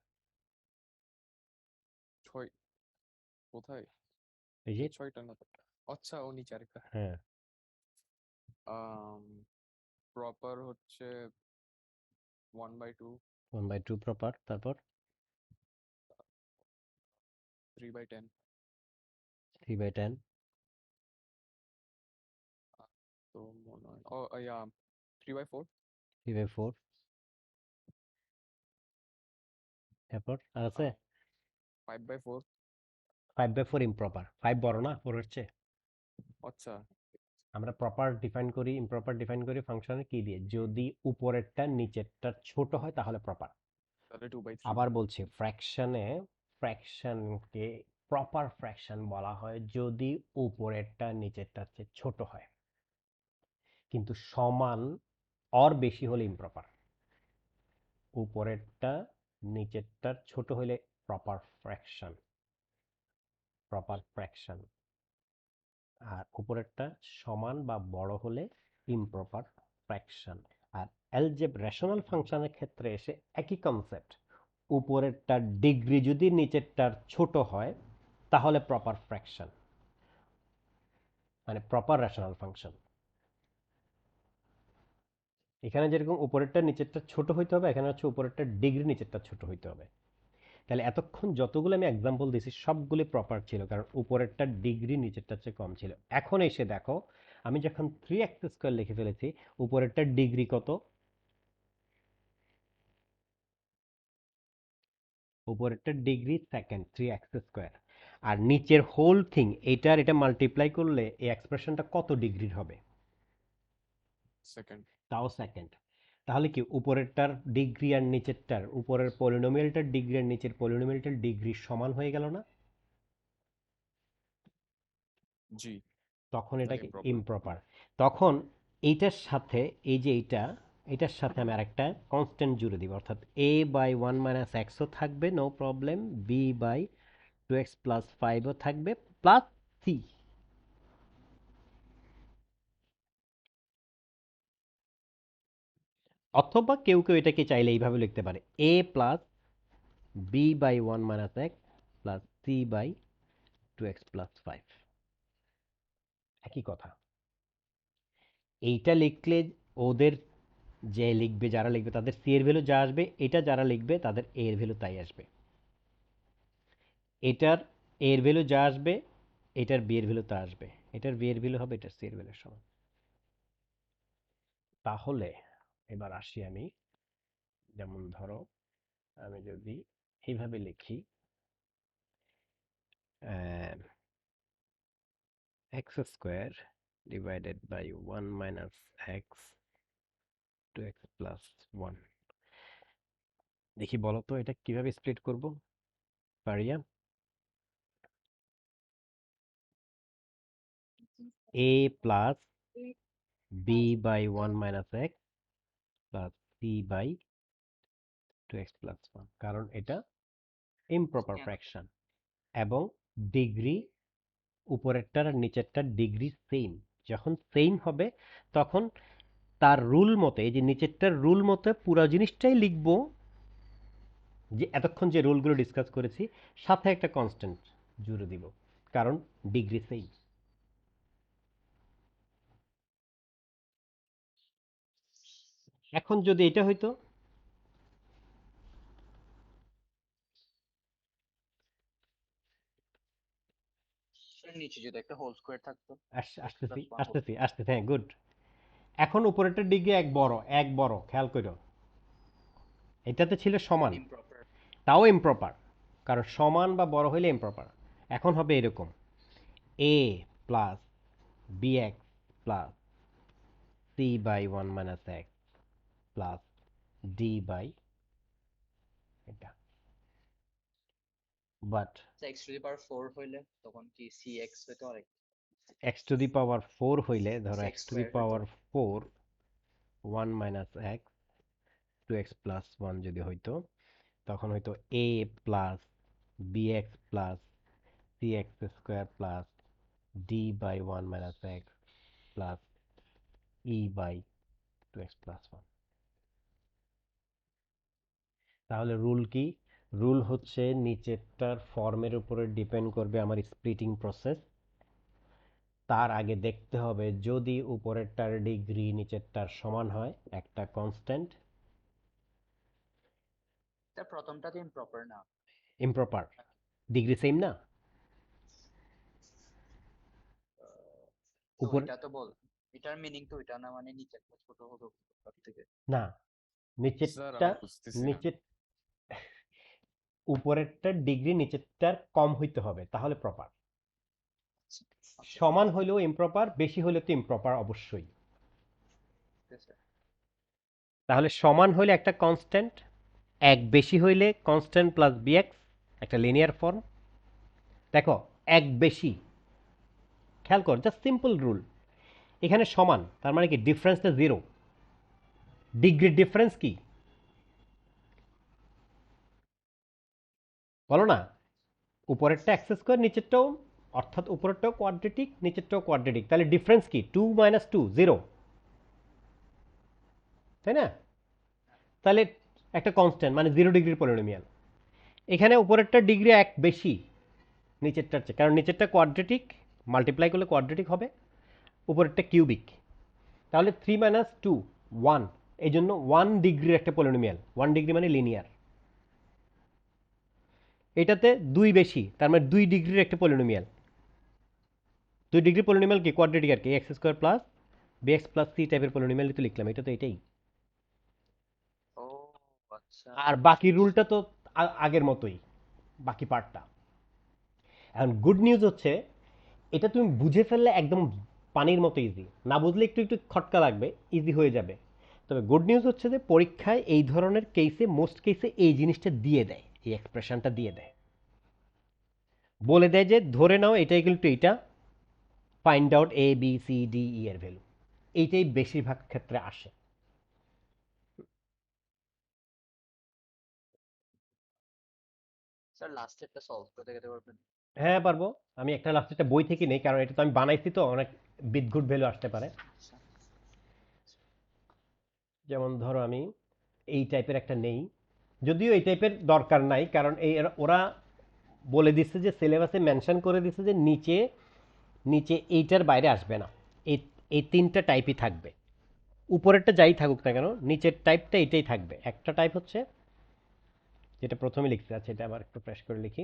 6 কোথায়? এই যে 6টা না তো। আচ্ছা ও নিচে আরেকটা। হ্যাঁ, প্রপার হচ্ছে 1/2, 1/2 প্রপার, তারপর 3/10, 3/10, তো মনে হয় ও ইয়া 3/4, 3/4 এরপর আর আছে 5/4. 5/4 ইমপ্রপার 5 বড় না 4 এর চেয়ে আচ্ছা, আমরা প্রপার ডিফাইন করি ইমপ্রপার ডিফাইন করি ফাংশনে কি দিয়ে যদি উপরেরটা নিচেরটা ছোট হয় তাহলে প্রপার তাহলে 2/3. আবার বলছি ফ্র্যাকশনকে প্রপার ফ্র্যাকশন বলা হয় যদি উপরেরটা নিচেরটার চেয়ে ছোট হয় কিন্তু সমান অর বেশি হলে ইমপ্রপার উপরেরটা নিচেরটার ছোট হলে প্রপার ফ্র্যাকশন আর উপরেরটা সমান বা বড় হলে ইমপ্রপার ফ্র্যাকশন আর রেশনাল ফাংশনের ক্ষেত্রে এসে একই কনসেপ্ট উপরেরটার ডিগ্রি যদি নিচেরটার ছোট হয় তাহলে প্রপার ফ্র্যাকশন মানে প্রপার রেশনাল ফাংশন এখানে যেরকম উপরেরটা নিচেরটা ছোট হইতে হবে এখানে হচ্ছে উপরেরটা ডিগ্রি নিচেরটা ছোট হইতে হবে তাহলে এতক্ষণ যতগুলো আমি এক্সাম্পল দিয়েছি সবগুলি প্রপার ছিল কারণ উপরেরটা ডিগ্রি নিচেরটার চেয়ে কম ছিল এখন এসে দেখো আমি যখন 3x² লিখে ফেলেছি উপরেরটা ডিগ্রি কত উপরেরটা ডিগ্রি সেকেন্ড 3x² আর নিচের হোল থিং এটা মাল্টিপ্লাই করলে এই এক্সপ্রেশনটা কত ডিগ্রির হবে সেকেন্ড। তাও সেকেন্ড তাহলে কি উপরেরটার ডিগ্রি আর নিচেরটার উপরের পলিনোমিয়ালটার ডিগ্রি আর নিচের পলিনোমিয়ালটার ডিগ্রি সমান হয়ে গেল না জি। তখন এটা কি improper. ইমপ্রপার তখন এইটার সাথে এই যে এটার সাথে আমি আরেকটা কনস্ট্যান্ট জুড়ে দিব অর্থাৎ a/1 - x ও থাকবে নো প্রবলেম b/2x + 5 ও থাকবে প্লাস c অথবা কেউ কেউ এটাকে চাইলে এইভাবে লিখতে পারে a plus b/1 - x plus c/2x + 5 একই কথা এইটা লিখলে ওদের যারা লিখবে তাদের সি এর ভ্যালু যা আসবে এটা যারা লিখবে তাদের এ এর ভ্যালু তাই আসবে এটার এ এর ভ্যালু যা আসবে এটার বি এর ভ্যালু তা আসবে এটার বি এর ভ্যালু হবে এটার সি এর ভ্যালুর সমান তাহলে এবার আসি আমি যেমন ধরো আমি যদি এইভাবে লিখি x² divided by 1 - x 2x + 1 দেখি বলো তো এটা কিভাবে স্প্লিট করব পারিয়া a plus b/1 - x plus c/2x + 1 কারণ এটা ইমপ্রপার কেন? ফ্র্যাকশন এবং ডিগ্রি উপরেরটার আর নিচেরটার ডিগ্রি সেম যখন সেম হবে তখন তার রুল মতে এই যে নিচেরটার রুল মতে পুরো জিনিসটাই লিখব যে এতক্ষণ যে রুলগুলো ডিসকাস করেছি সাথে একটা কনস্ট্যান্ট জুড়ে দিব কারণ ডিগ্রি সেম এখন যদি এটা হইতো নিচে যদি একটা হোল স্কোয়ার থাকতো আসতেছি plus 1 whole আসতেছি আসতেছি হ্যাঁ গুড এখন উপরেরটার ডিগ্রি এক বড় খেয়াল করো এটাতে ছিল সমান improper. তাও ইমপ্রপার কারণ সমান বা বড় হইলে ইমপ্রপার এখন হবে এরকম a plus bx plus c/1 - x plus d by এটা but x to the power 4 হইলে তখন কি cx হইতো আরেক x⁴ হইলে ধরো cx square হইতো 4 1 - x 2x + 1 যদি হইতো তখন হইতো a plus bx plus cx² plus d/1 - x plus e/2x + 1 তাহলে রুল কি রুল হচ্ছে নিচেরটার ফর্মের উপরে ডিপেন্ড করবে আমার স্প্লিটিং প্রসেস তার আগে দেখতে হবে যদি উপরেরটার ডিগ্রি নিচেরটার সমান হয় একটা কনস্ট্যান্ট তা প্রথমটা তো improper না ইমপ্রপার ডিগ্রি সেম না তো উপর এটা তো বল এটার মিনিং তো এটা না, মানে নিচেরটা ছোট হবে উপরের থেকে। না, স্যার নিচেরটা আমি বুঝতেছি না। নিচের উপরেরটার ডিগ্রি নিচেরটার কম হইতে হবে, তাহলে প্রপার। আচ্ছা, আচ্ছা, সমান হইলেও ইমপ্রপার, বেশি হইলে তো ইমপ্রপার অবশ্যই। ঠিক আছে। তাহলে সমান হইলে একটা কনস্ট্যান্ট, এক বেশি হইলে কনস্ট্যান্ট প্লাস বিএক্স, একটা লিনিয়ার ফর্ম। দেখো, এক বেশি, খেয়াল কর, জাস্ট সিম্পল রুল। এখানে সমান, তার মানে কি ডিফারেন্সটা জিরো। ডিগ্রির ডিফারেন্স কি বলো না? উপরেরটা এক্স স্কোয়ার, নিচেরটাও, অর্থাৎ উপরেরটাও কোয়াড্রেটিক, নিচেরটাও কোয়াড্রেটিক, তাহলে ডিফারেন্স কি? 2 - 2 জিরো, তাই না? তাহলে একটা কনস্ট্যান্ট মানে 0 ডিগ্রির পলিনোমিয়াল। এখানে উপরেরটা ডিগ্রি এক বেশি নিচেরটার চেয়ে, কারণ নিচেরটা কোয়াড্রেটিক, মাল্টিপ্লাই করলে কোয়াড্রেটিক হবে, উপরেরটা কিউবিক। তাহলে 3 - 2 1, এই জন্য 1 ডিগ্রির একটা পলিনোমিয়াল। 1 ডিগ্রি মানে লিনিয়ার। এটাতে 2 বেশি, তার মানে 2 ডিগ্রির একটা পলিনোমিয়াল। 2 ডিগ্রি পলিনোমিয়াল কি? কোয়াড্রেটিক আর কি, x square plus b x plus c টাইপের পলিনোমিয়াল তো লিখলাম, এটা তো এটাই। ও আচ্ছা, আর বাকি রুলটা তো আগের মতোই, বাকি পার্টটা। এখন গুড নিউজ হচ্ছে, এটা তুমি বুঝে ফেললে একদম পানির মতো ইজি, না বুঝলে একটু একটু খটকা লাগবে, ইজি হয়ে যাবে। তবে গুড নিউজ হচ্ছে যে পরীক্ষায় এই ধরনের কেসে, মোস্ট কেসে এই জিনিসটা দিয়ে দেয়, এই এক্সপ্রেশনটা দিয়ে দেয়, বলে দেয় যে ধরে নাও এটা ইকুয়াল টু এইটা, find out A B c d ই এর ভ্যালু। এইটাই বেশিরভাগ ক্ষেত্রে আসে। স্যার লাস্টেরটা সলভ করে দেখাতে পারবেন? হ্যাঁ পারবো। আমি একটা লাস্টেরটা বই থেকে নেই, কারণ এটা তো আমি বানাইছি, তো অনেক বিদঘুট ভ্যালু আসতে পারে। আচ্ছা, যেমন ধরো আমি এই টাইপের একটা নেই, যদিও এই টাইপের দরকার নাই, কারণ এই ওরা বলে দিচ্ছে যে সিলেবাসে মেনশন করে দিচ্ছে যে নিচে নিচে এইটার বাইরে আসবে না, এই এই তিনটা টাইপই থাকবে। উপরেরটা যাই থাকুক না কেন, নিচের টাইপটা এটাই থাকবে। একটা টাইপ হচ্ছে যেটা প্রথমে লিখতে আছে, এটা আবার একটু ফ্রেশ করে লিখি,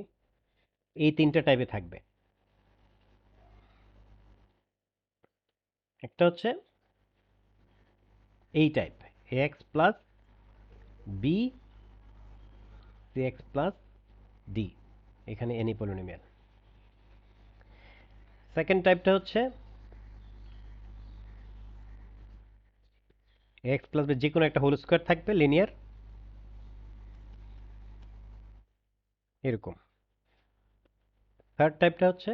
এই তিনটা টাইপে থাকবে। একটা হচ্ছে এই type, a x plus b c x plus d, এখানে এনি পলিনোমিয়াল। সেকেন্ড টাইপটা হচ্ছে এক্স প্লাস যে কোনো একটা হোল স্কোয়ার থাকবে লিনিয়ার, এরকম। থার্ড টাইপটা হচ্ছে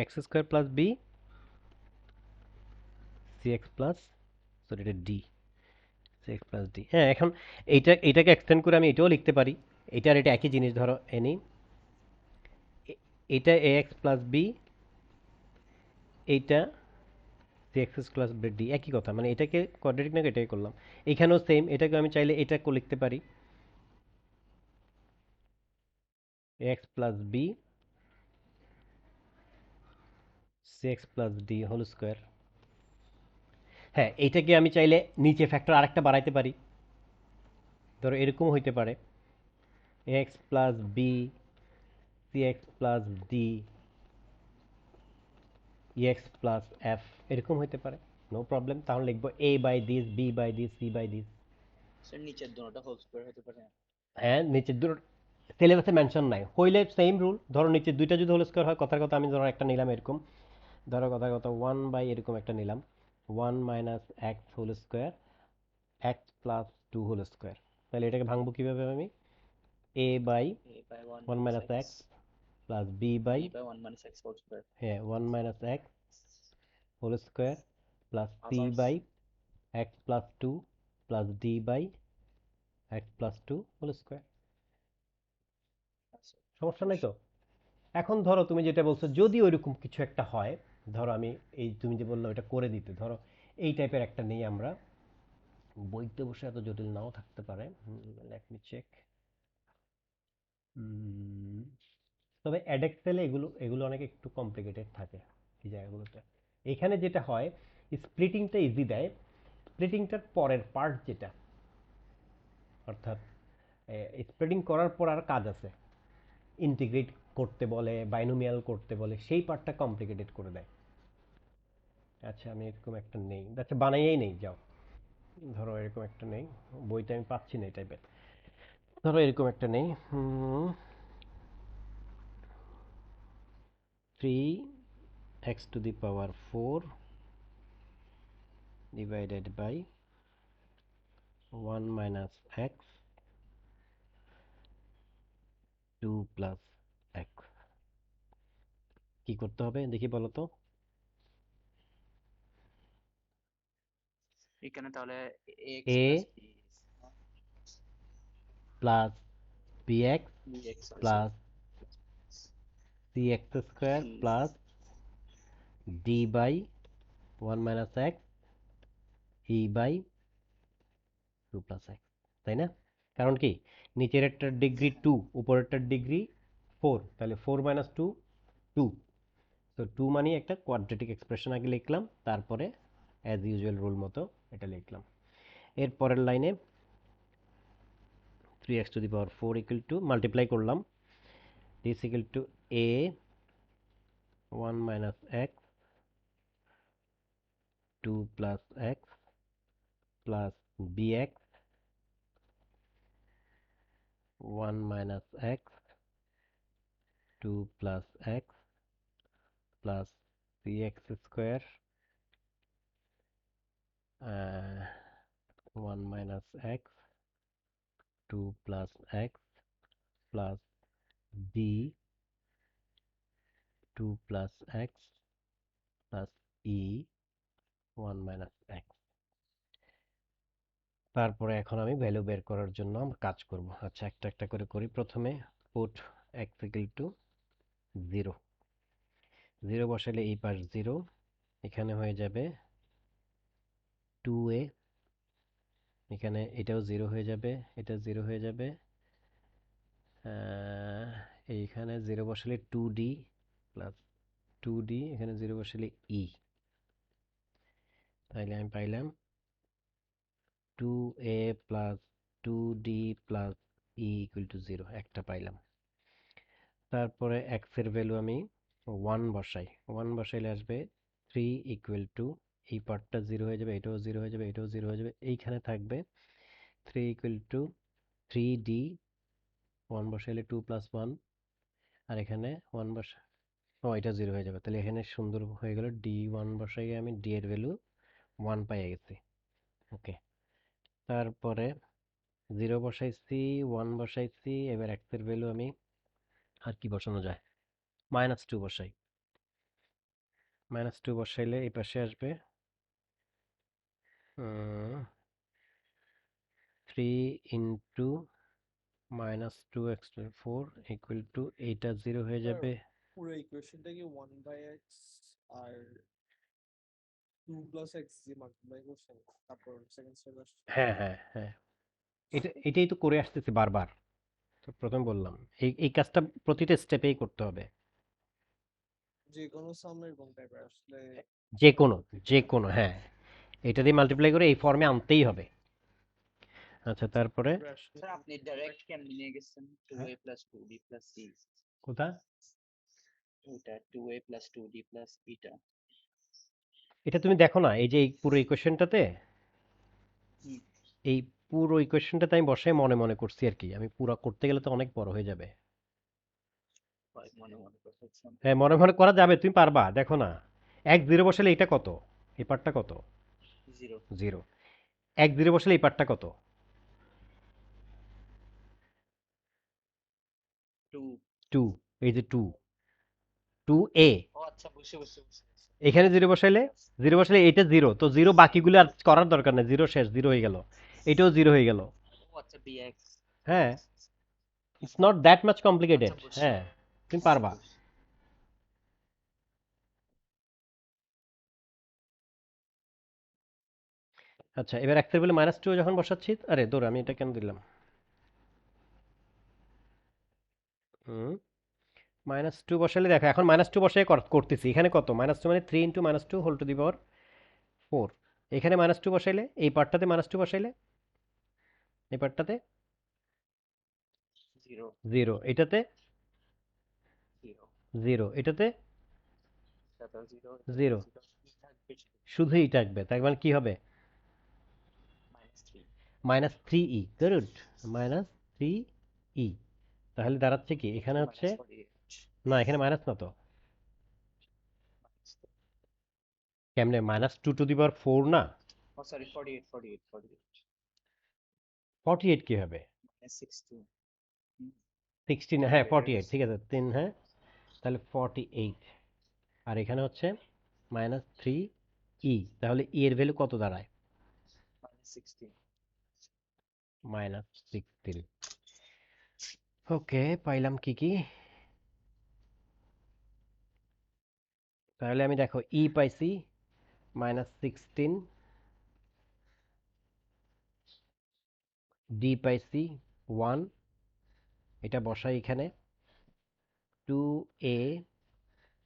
x square plus b c x plus, sorry এটা d, c x plus d. হ্যাঁ, এখন এইটাকে এক্সটেন্ড করে আমি এটাও লিখতে পারি, এটার এটা একই জিনিস। ধরো এনি, এটা এ এক্স প্লাস বি, এইটা সি এক্স প্লাস ডি, একই কথা, মানে এটাকে কোয়াড্রেটিক না এটাকে করলাম। এখানেও সেম, এটাকে আমি চাইলে এটাকে লিখতে পারি a x plus b c x plus d whole square. হ্যাঁ, এইটাকে আমি চাইলে নিচে ফ্যাক্টর আরেকটা বাড়াইতে পারি, ধরো এরকম হইতে পারে x plus b c x plus d x plus f, এরকম হইতে পারে, নো প্রবলেম। তাহলে লিখবো a by this, b by this, c by this. Sir নিচের দুটোটা হোল স্কোয়ার হতে পারে? হ্যাঁ, নিচের দুটো সিলেবাসে মেনশন নাই, হইলে সেম রুল। ধরো নিচের দুইটা যদি হোল স্কোয়ার হয়, কথার কথা আমি ধরো একটা নিলাম এরকম, ধরো কথার কথা 1 বাই এরকম একটা নিলাম, 1 - x whole square x plus 2 whole square. তাহলে এটাকে ভাঙবো কিভাবে আমি? A by a by 1 1 minus minus x, x plus b by, b by 1 minus x whole square, হ্যাঁ, 1 - x whole square plus c others. By x plus 2 plus d by x plus 2 whole square. আচ্ছা, সমস্যা নাই তো? এখন ধরো তুমি যেটা বলছো, যদি ওইরকম কিছু একটা হয়, ধরো আমি এই তুমি যে বললো এটা করে দিতে, ধরো এই টাইপের একটা নেই আমরা, বইতে অবশ্যই এত জটিল নাও থাকতে পারে, লেট মি চেক। তবে অ্যাডেক্সেলে এগুলো এগুলো অনেক একটু কমপ্লিকেটেড থাকে এই জায়গাগুলোতে। এখানে যেটা হয়, স্প্লিটিংটা ইজি দেয়, স্প্লিটিংটার পরের পার্ট যেটা, অর্থাৎ স্প্লিটিং করার পর আর কাজ আছে, ইন্টিগ্রেট করতে বলে, বাইনোমিয়াল করতে বলে, সেই পার্টটা কমপ্লিকেটেড করে দেয়। আচ্ছা আমি এরকম একটা নেই, আচ্ছা বানাইয়েই নেই, যাও ধরো এরকম একটা নেই, বইতে আমি পাচ্ছি না এই টাইপের। ধরো এরকম একটা নেই, 3x to the power 4 divided by 1 minus x 2 plus x। কি করতে হবে দেখি বলো তো? এখানে তাহলে x a plus b plus bx bx plus cx square c plus d by 1 minus x e by 2 plus x, তাই না? কারণ কি নিচের একটা ডিগ্রি 2, উপরেরটার ডিগ্রি 4, তাহলে 4 minus 2 2, তো 2 মানে একটা কোয়াড্রেটিক এক্সপ্রেশন আগে লিখলাম, তারপরে অ্যাজ ইউজুয়াল রুল মতো এটা লিখলাম। এর পরের লাইনে 3x to the power 4 equal to multiply করলাম, this equal to a 1 minus x 2 plus x plus bx 1 minus x 2 plus x plus cx square 1 minus x 2 plus x plus b 2 plus x plus e 1 minus x। তারপরে এখন আমি value বের করার জন্য কাজ করব। আচ্ছা একটা একটা করে করি। প্রথমে পুট x equal to 0, 0 বসালে এই পাশ 0, এখানে হয়ে যাবে 2a, এখানে এটাও 0 হয়ে যাবে, এটা 0 হয়ে যাবে, এইখানে 0 বসালে 2d প্লাস 2d, এখানে 0 বসালে e, তাইলে আমি পাইলাম 2a plus 2d plus e equal to 0, একটা পাইলাম। তারপরে x এর ভ্যালু আমি 1 বসাই, 1 বসাইলে আসবে 3 ইকুয়াল টু, এই পার্টটা 0 হয়ে যাবে, এটাও 0 হয়ে যাবে, এটাও 0 হয়ে যাবে, এইখানে থাকবে 3 ইকুয়াল টু 3d, 1 বসাইলে 2 প্লাস 1, আর এখানে 1 বসা, ও এটা 0 হয়ে যাবে, তাহলে এখানে সুন্দর হয়ে গেল d1 বসাই, আমি d এর ভ্যালু 1 পেয়ে গেছি। ওকে, তারপরে 0 বসাইছি, 1 বসাইছি, এবার x এর ভ্যালু আমি আর কি বসানো যায়, -2 বসাই, -2 বসাইলে এই পাশে আসবে 3 ইন্টু -2x 4 ইকুয়াল টু, এইটা 0 হয়ে যাবে, পুরো ইকুয়েশনটা কি 1/x আর 2 + x দিয়ে মাল্টিপ্লাই করছেন, তারপর সেকেন্ড স্টেপ আসছে? হ্যাঁ হ্যাঁ হ্যাঁ, এটাই তো করে আসতেছি বারবার, তো প্রথম বললাম এই কাজটা প্রতিটা স্টেপেই করতে হবে, যে কোনো সাম এরকম টাইপের আসলে যে কোনো হ্যাঁ, এটা দিয়ে মাল্টিপ্লাই করে এই ফর্মে আনতেই হবে। আচ্ছা তারপরে স্যার আপনি ডাইরেক্ট কেমনে নিয়ে গেছেন 2a plus 2d plus c, কোথা, ওটা 2a plus 2d plus এটা এটা তুমি দেখো না, এই যে এই পুরো ইকুয়েশনটাতে, হুম। এই পুরো ইকুয়েশনটাতে আমি বসাই মনে মনে করছি আর কি, আমি পুরো করতে গেলে তো অনেক বড় হয়ে যাবে। হয় মনে মনে করতেছেন হ্যাঁ মনে মনে করা যাবে, তুমি পারবা, দেখো না, 1 0 বসালে এটা কত, এই পার্টটা কত, 0 0, 1 0 বসালে এই পার্টটা কত, 2 2, এই যে 2, 2a, ও আচ্ছা বুঝছি বুঝছি বুঝছি বুঝছি। এখানে 0 বসাইলে, 0 বসালে এটা 0, তো 0 বাকিগুলো আর করার দরকার নেই, 0 শেষ, 0 হয়ে গেল, এটাও 0 হয়ে গেল। ও আচ্ছা bx হ্যাঁ, it's not that much complicated, আচ্ছা বুঝছি হ্যাঁ তুমি বুঝছি, পারবা। বুঝছি। আচ্ছা এবার x এর বলে -2 যখন বসাচ্ছি, আরে দৌড়, আমি এটা কেন দিলাম, -2 বসালে দেখো, এখন -2 বসাই করতেছি, এখানে কত, -2 মানে 3 ইন্টু -2 হোল টু দি পাওয়ার 4, এখানে -2 বসাইলে, এই পার্টটাতে -2 বসাইলে, এই পার্টটাতে 0 0, এটাতে 0 এটাতে এটা 0 0 থাকবে শুধু ই থাকবে, তার মানে কি হবে? -3 -3e, গুড, -3e। তাহলে দাঁড়াচ্ছে কি এখানে হচ্ছে, -48 না এখানে মাইনাস না তো, কেমনে -2^4 না, ও সরি 48 48 48 48 কি হবে? -16 16, হ্যাঁ 48, ঠিক আছে 3, হ্যাঁ তাহলে 48, আর এখানে হচ্ছে -3e, তাহলে e এর ভ্যালু কত দাঁড়ায়? -16 -16। ওকে, পাইলাম কি কি, তাহলে আমি দেখো ই পাইছি -16, ডি পাইছি 1, এটা বসাই এখানে, 2a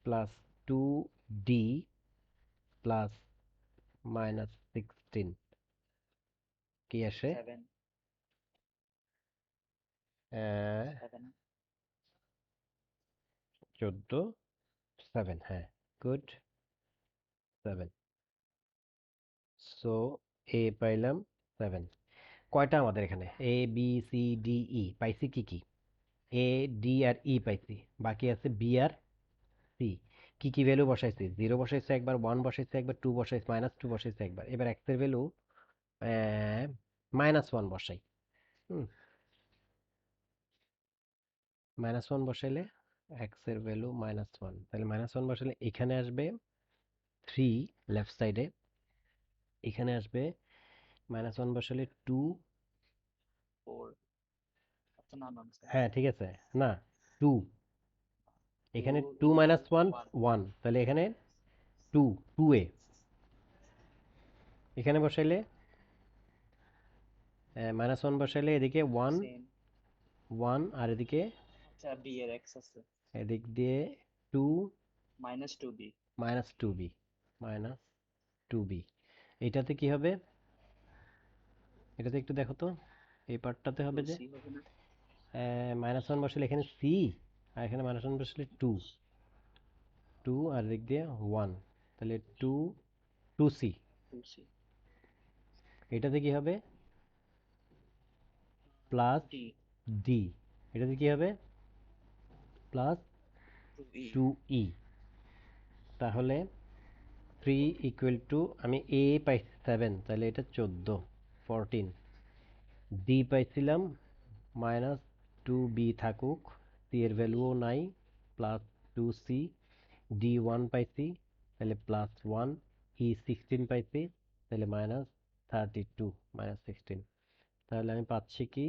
প্লাস 2d প্লাস -16 কি আসে? 7 7 14, 7, হ্যাঁ গুড, 7। সো এ পাইলাম 7। কয়টা আমাদের এখানে? এ বি সি ডি ই পাইছি কি কি? এ ডি আর ই পাইছি, বাকি আছে বি আর সি। কি কি ভ্যালু বসাইছি? 0 বসাইছি একবার, 1 বসাইছি একবার, 2 বসাইছি, -2 বসাইছি একবার। এবার এক্স এর ভ্যালু -1 বসাই। হুম, -1 বসাইলে এক্স এর ভ্যালু -1, তাহলে -1 বসালে এখানে আসবে 3 লেফট সাইডে, এখানে আসবে -1 বসালে 2, 4 তো না না হ্যাঁ ঠিক আছে, না 2, এখানে 2 2 -1 1 1, তাহলে এখানে 2, 2a, এখানে বসাইলে -1 বসাইলে এদিকে 1 সেম 1, আর এদিকে আচ্ছা বি এর এক্স আছে এদিক দিয়ে 2 -2b -2b, -2b, এটাতে কি হবে? এটাতে একটু দেখো তো, এই পার্টটাতে হবে যে 2c হবে না -1 বসালে এখানে সি, আর এখানে -1 বসালে 2, 2 আর এদিক দিয়ে 1, তাহলে 2, 2c। 2c এটাতে কি হবে? প্লাস d ডি, এটাতে কি হবে? Plus 2e 2e। তাহলে 3 ইকুয়াল টু, আমি এ পাইছি 7, তাহলে এটা 14, 14, ডি পাইছিলাম -2b থাকুক, সি এর ভ্যালুও নাই, +2c, ডি 1 পাইছি তাহলে +1, ই 16 পাইছি তাহলে -32, -16, তাহলে আমি পাচ্ছি কি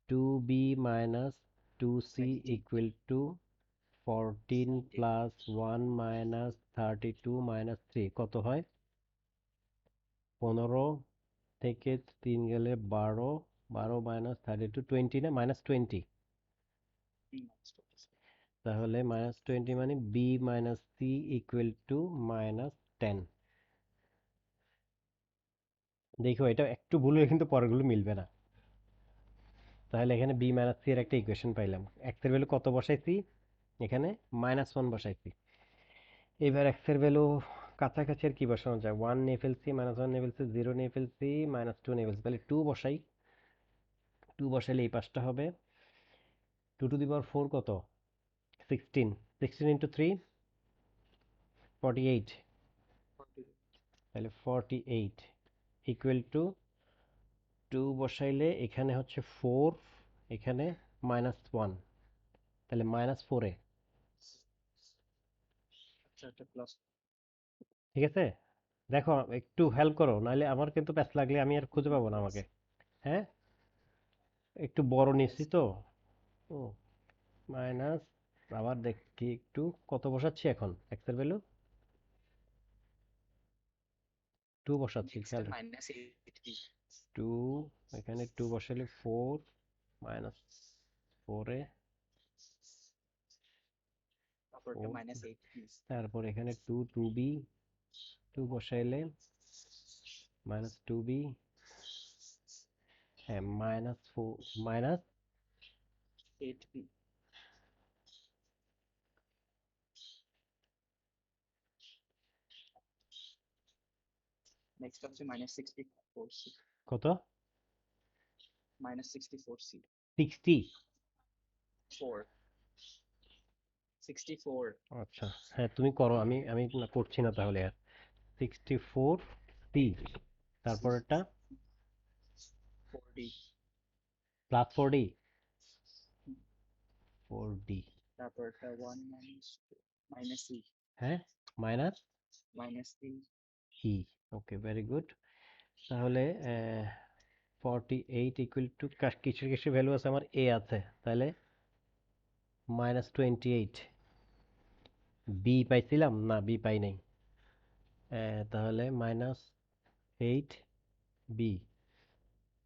2b minus 2c equal to 14 plus 1 minus 32 minus 3 কত হয়? 15 থেকে 3 গেলে 12, 12 minus 32, 20 না, -20, তাহলে -20 মানে b minus c equal to -10। দেখো এটা একটু ভুল হয়ে কিন্তু পরেরগুলো মিলবে না। তাহলে এখানে b minus c এর একটা ইকুয়েশন পাইলাম। x এর ভ্যালু কত বসাইছি? এখানে -1 বসাইছি। এবার x এর ভ্যালু কাছাকাছি আর কি বসানো যায়? 1 নিয়ে ফেলছি, -1 নিয়ে ফেলছি, 0 নিয়ে ফেলছি, -2 নিয়ে ফেলছি, তাহলে 2 বসাই। 2 বসাইলে এই পাশটা হবে 2 টু দি পাওয়ার 4 কত? 16, 16 ইন্টু 3 48, তাহলে 48 ইকুয়াল টু 2 বসাইলে এখানে হচ্ছে 4, এখানে -1, তাহলে -4a, আচ্ছা এটা প্লাস ঠিক আছে? দেখো একটু হেল্প করো, নাহলে আমার কিন্তু প্যাচ লাগলে আমি আর খুঁজে পাবো না আমাকে। হ্যাঁ, একটু বড় নিচ্ছি তো। ও মাইনাস, আবার দেখি একটু কত বসাচ্ছি এখন, এক্স এর ভ্যালু 2 বসাচ্ছি, x খেয়াল এর রাখো। -8b 2, এখানে 2 বসালে 4, -4a, তারপর এটা 4, -8b তারপর এখানে 2, 2b, 2 বসাইলে -2b, হ্যাঁ -4, 8b নেক্সট হচ্ছে -64c কত? -64c 60? 4 64 আচ্ছা, হ্যাঁ তুমি করো, আমি আমি না করছি না তাহলে আর। 64 তারপরেরটা 4d প্লাস 4d 4d, তারপরটা 1 মাইনাস e হ্যাঁ মাইনাস -e ই। ওকে, ভেরি গুড। তাহলে 48 ইকুয়াল টু কিছু কিছু ভ্যালু আছে আমার এ আছে, তাহলে -28। বি পাইছিলাম না, বি পাই নাই। তাহলে -8 বি।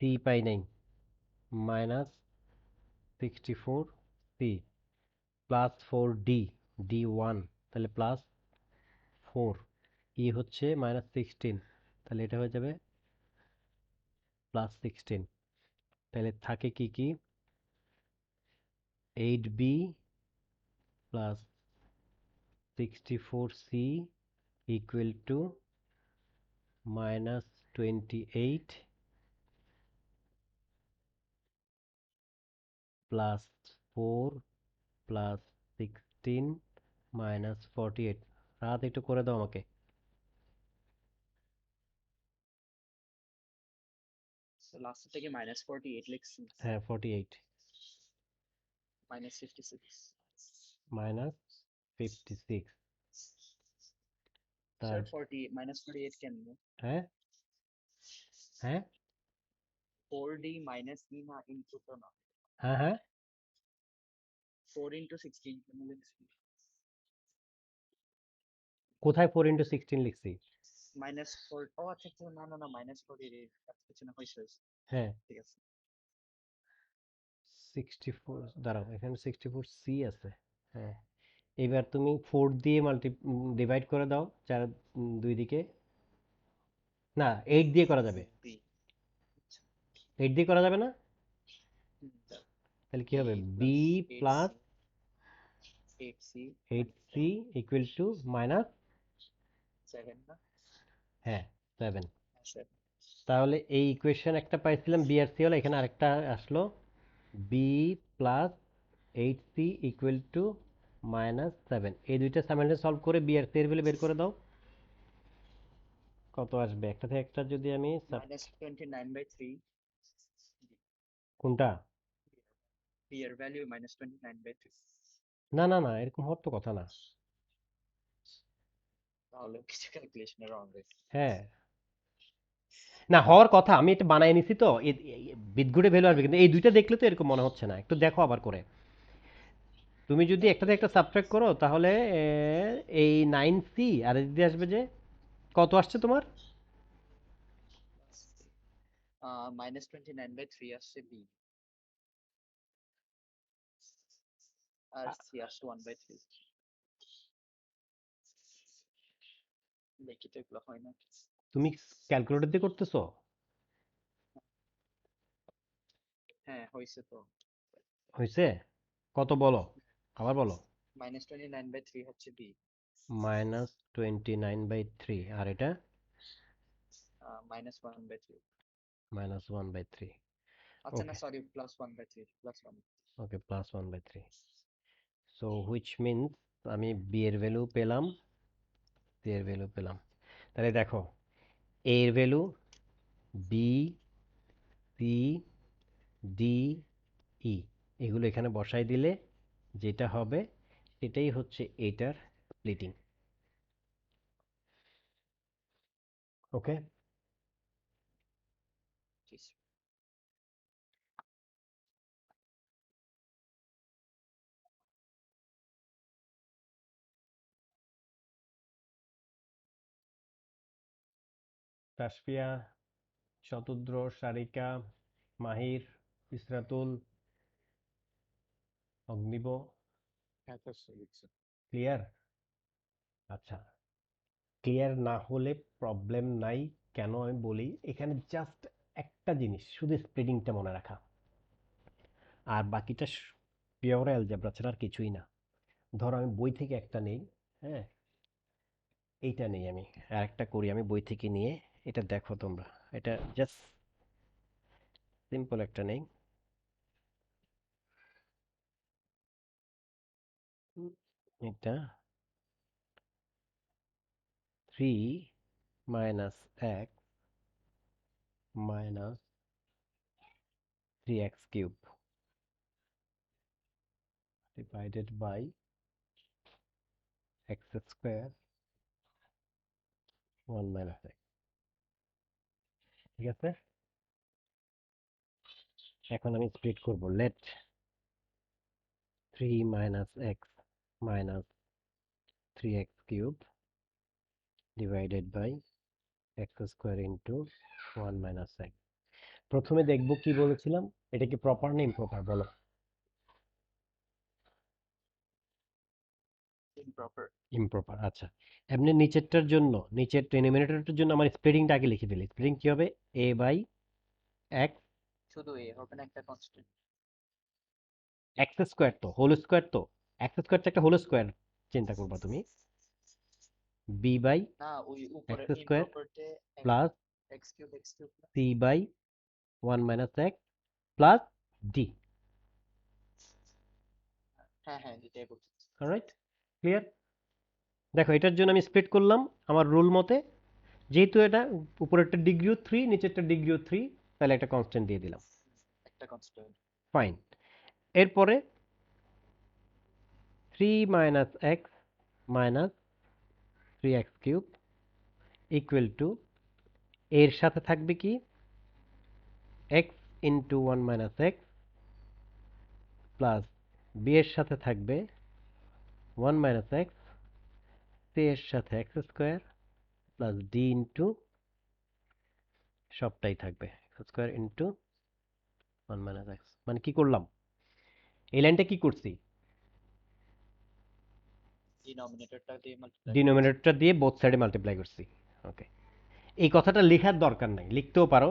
সি পাই নাই, -64 সি +4 ডি 1, তাহলে +4। ই হচ্ছে -16, তাহলে এটা হয়ে যাবে +16। তাহলে থাকে কি কি, 8b plus 64c equal to -28 plus 4 plus 16 -48। রাত একটু করে দাও আমাকে। লাস্ট থেকে -48 লিখছি হ্যাঁ 48 -56 -56 স্যার তার 40 -48 কেন হ্যাঁ হ্যাঁ 4d মাইনাস e না ইনটু তো না হ্যাঁ হ্যাঁ 4 into 16 কেন লিখছি কোথায় 4 × 16 লিখছি? -4 ও আচ্ছা আচ্ছা না না না -48 কিছু না হয়েছে হ্যাঁ ঠিক আছে 64, দাঁড়াও এখানে 64c আছে। হ্যাঁ, এবার তুমি 4 দিয়ে ডিভাইড করে দাও চার দুই দিকে। না 8 দিয়ে করা যাবে, b 8 দিয়ে করা যাবে না? হুম, তা তাহলে কি হবে, b b plus 8c 8c equal to minus 7 না হ্যাঁ 7। 7 তাহলে এই ইকুয়েশন একটা পাইছিলাম বি আর সি হলো, এখানে আরেকটা আসলো B plus 8c equal two -7। এই দুইটা সাইমালটেনিয়াস সলভ করে বি আর সি এর ভ্যালু বের করে দাও, কত আসবে? একটা থেকে একটা যদি আমি -29/3 কোনটা? b এর ভ্যালু -29/3 না না না, এরকম হওয়ার তো কথা না। তাহলে কিছু ক্যালকুলেশনের রং হয়েছে হ্যাঁ, না হওয়ার কথা, আমি এটা বানাই নিছি তো বিদঘুটে ভ্যালু আসবে, কিন্তু এই দুইটা দেখলে তো এরকম মনে হচ্ছে না। একটু দেখো আবার করে। তুমি যদি একটা থেকে একটা সাবট্রাক্ট করো তাহলে এই 9c আর এদিকে আসবে যে কত আসছে তোমার? -29/3 আসছে b আর c আসছে 1/3 দেখি তো এগুলো হয় না তুমি ক্যালকুলেটর দিয়ে করতেছো? হ্যাঁ হয়েছে তো হয়েছে? কত বলো, আবার বলো। -29/3 হচ্ছে b -29/3 আর এটা -1/3 -1/3। আচ্ছা না okay sorry +1/3 +1 okay, +1/3। So which means আমি বি এর ভ্যালু পেলাম, সি এর ভ্যালু পেলাম। তাহলে দেখো, এ এর ভ্যালু বি সি ডি ই, এগুলো এখানে বসাই দিলে যেটা হবে সেটাই হচ্ছে এটার স্প্লিটিং। ওকে, তাসফিয়া, শতদ্র, সারিকা, মাহির, ইসরাতুল, অগ্নিব, হ্যাঁ তো লিখছে ক্লিয়ার? আচ্ছা, ক্লিয়ার না হলে প্রবলেম নাই। কেন আমি বলি, এখানে জাস্ট একটা জিনিস, শুধু স্প্লিটিংটা মনে রাখা, আর বাকিটা পিওর অ্যালজেব্রা ছাড়া আর কিছুই না। ধরো আমি বই থেকে একটা নেই, হ্যাঁ এইটা নেই, আমি আর একটা করি, আমি বই থেকে নিয়ে এটা দেখো তোমরা, এটা জাস্ট সিম্পল একটা নেই। এটা 3 minus x minus 3x cube divided by x square 1 minus x। ঠিক আছে, এখন আমি স্প্লিট করব। Let 3 minus x minus 3x cube divided by x square into 1 minus x। প্রথমে দেখব কি বলেছিলাম, এটা কি প্রপার না ইমপ্রপার বলো? ইমপ্রপার। ইমপ্রপার। আচ্ছা, এমনি নিচেরটার জন্য, নিচের ডেনোমিনেটরটার জন্য আমার স্প্লিটিংটা আগে লিখে ফেলি। স্প্লিটিং কি হবে? a বাই x, শুধু এ হবে না, একটা কনস্ট্যান্ট। x স্কোয়ার তো হোল স্কোয়ার, তো x স্কোয়ারটা একটা হোল স্কোয়ার চিন্তা করবা তুমি। b বাই না, ওই উপরে x স্কোয়ার ইমপ্রপারতে প্লাস এক্স কিউব c বাই 1 মাইনাস x প্লাস d। হ্যাঁ হ্যাঁ, যেটাই বলছি। Alright, clear? দেখো, এটার জন্য আমি স্প্লিট করলাম আমার রুল মতে। যেহেতু এটা উপরেরটা ডিগ্রিও 3, নিচেরটা ডিগ্রিও 3, তাহলে একটা কনস্ট্যান্ট দিয়ে দিলাম। একটা কনস্ট্যান্ট। ফাইন। এরপরে 3 minus x minus 3x cube equal to, এর সাথে থাকবে কি x into 1 minus x plus b এর সাথে থাকবে 1 মাইনাস x, c এর সাথে x square plus d into, সবটাই থাকবে x square into 1 minus x। মানে কি করলাম, এই লাইনটা কি করছি, ডিনোমিনেটরটা দিয়ে মাল্টিপ্লাই। ডিনোমিনেটরটা দিয়ে বোথ সাইডে মাল্টিপ্লাই করছি। ওকে, এই কথাটা লেখার দরকার নাই, লিখতেও পারো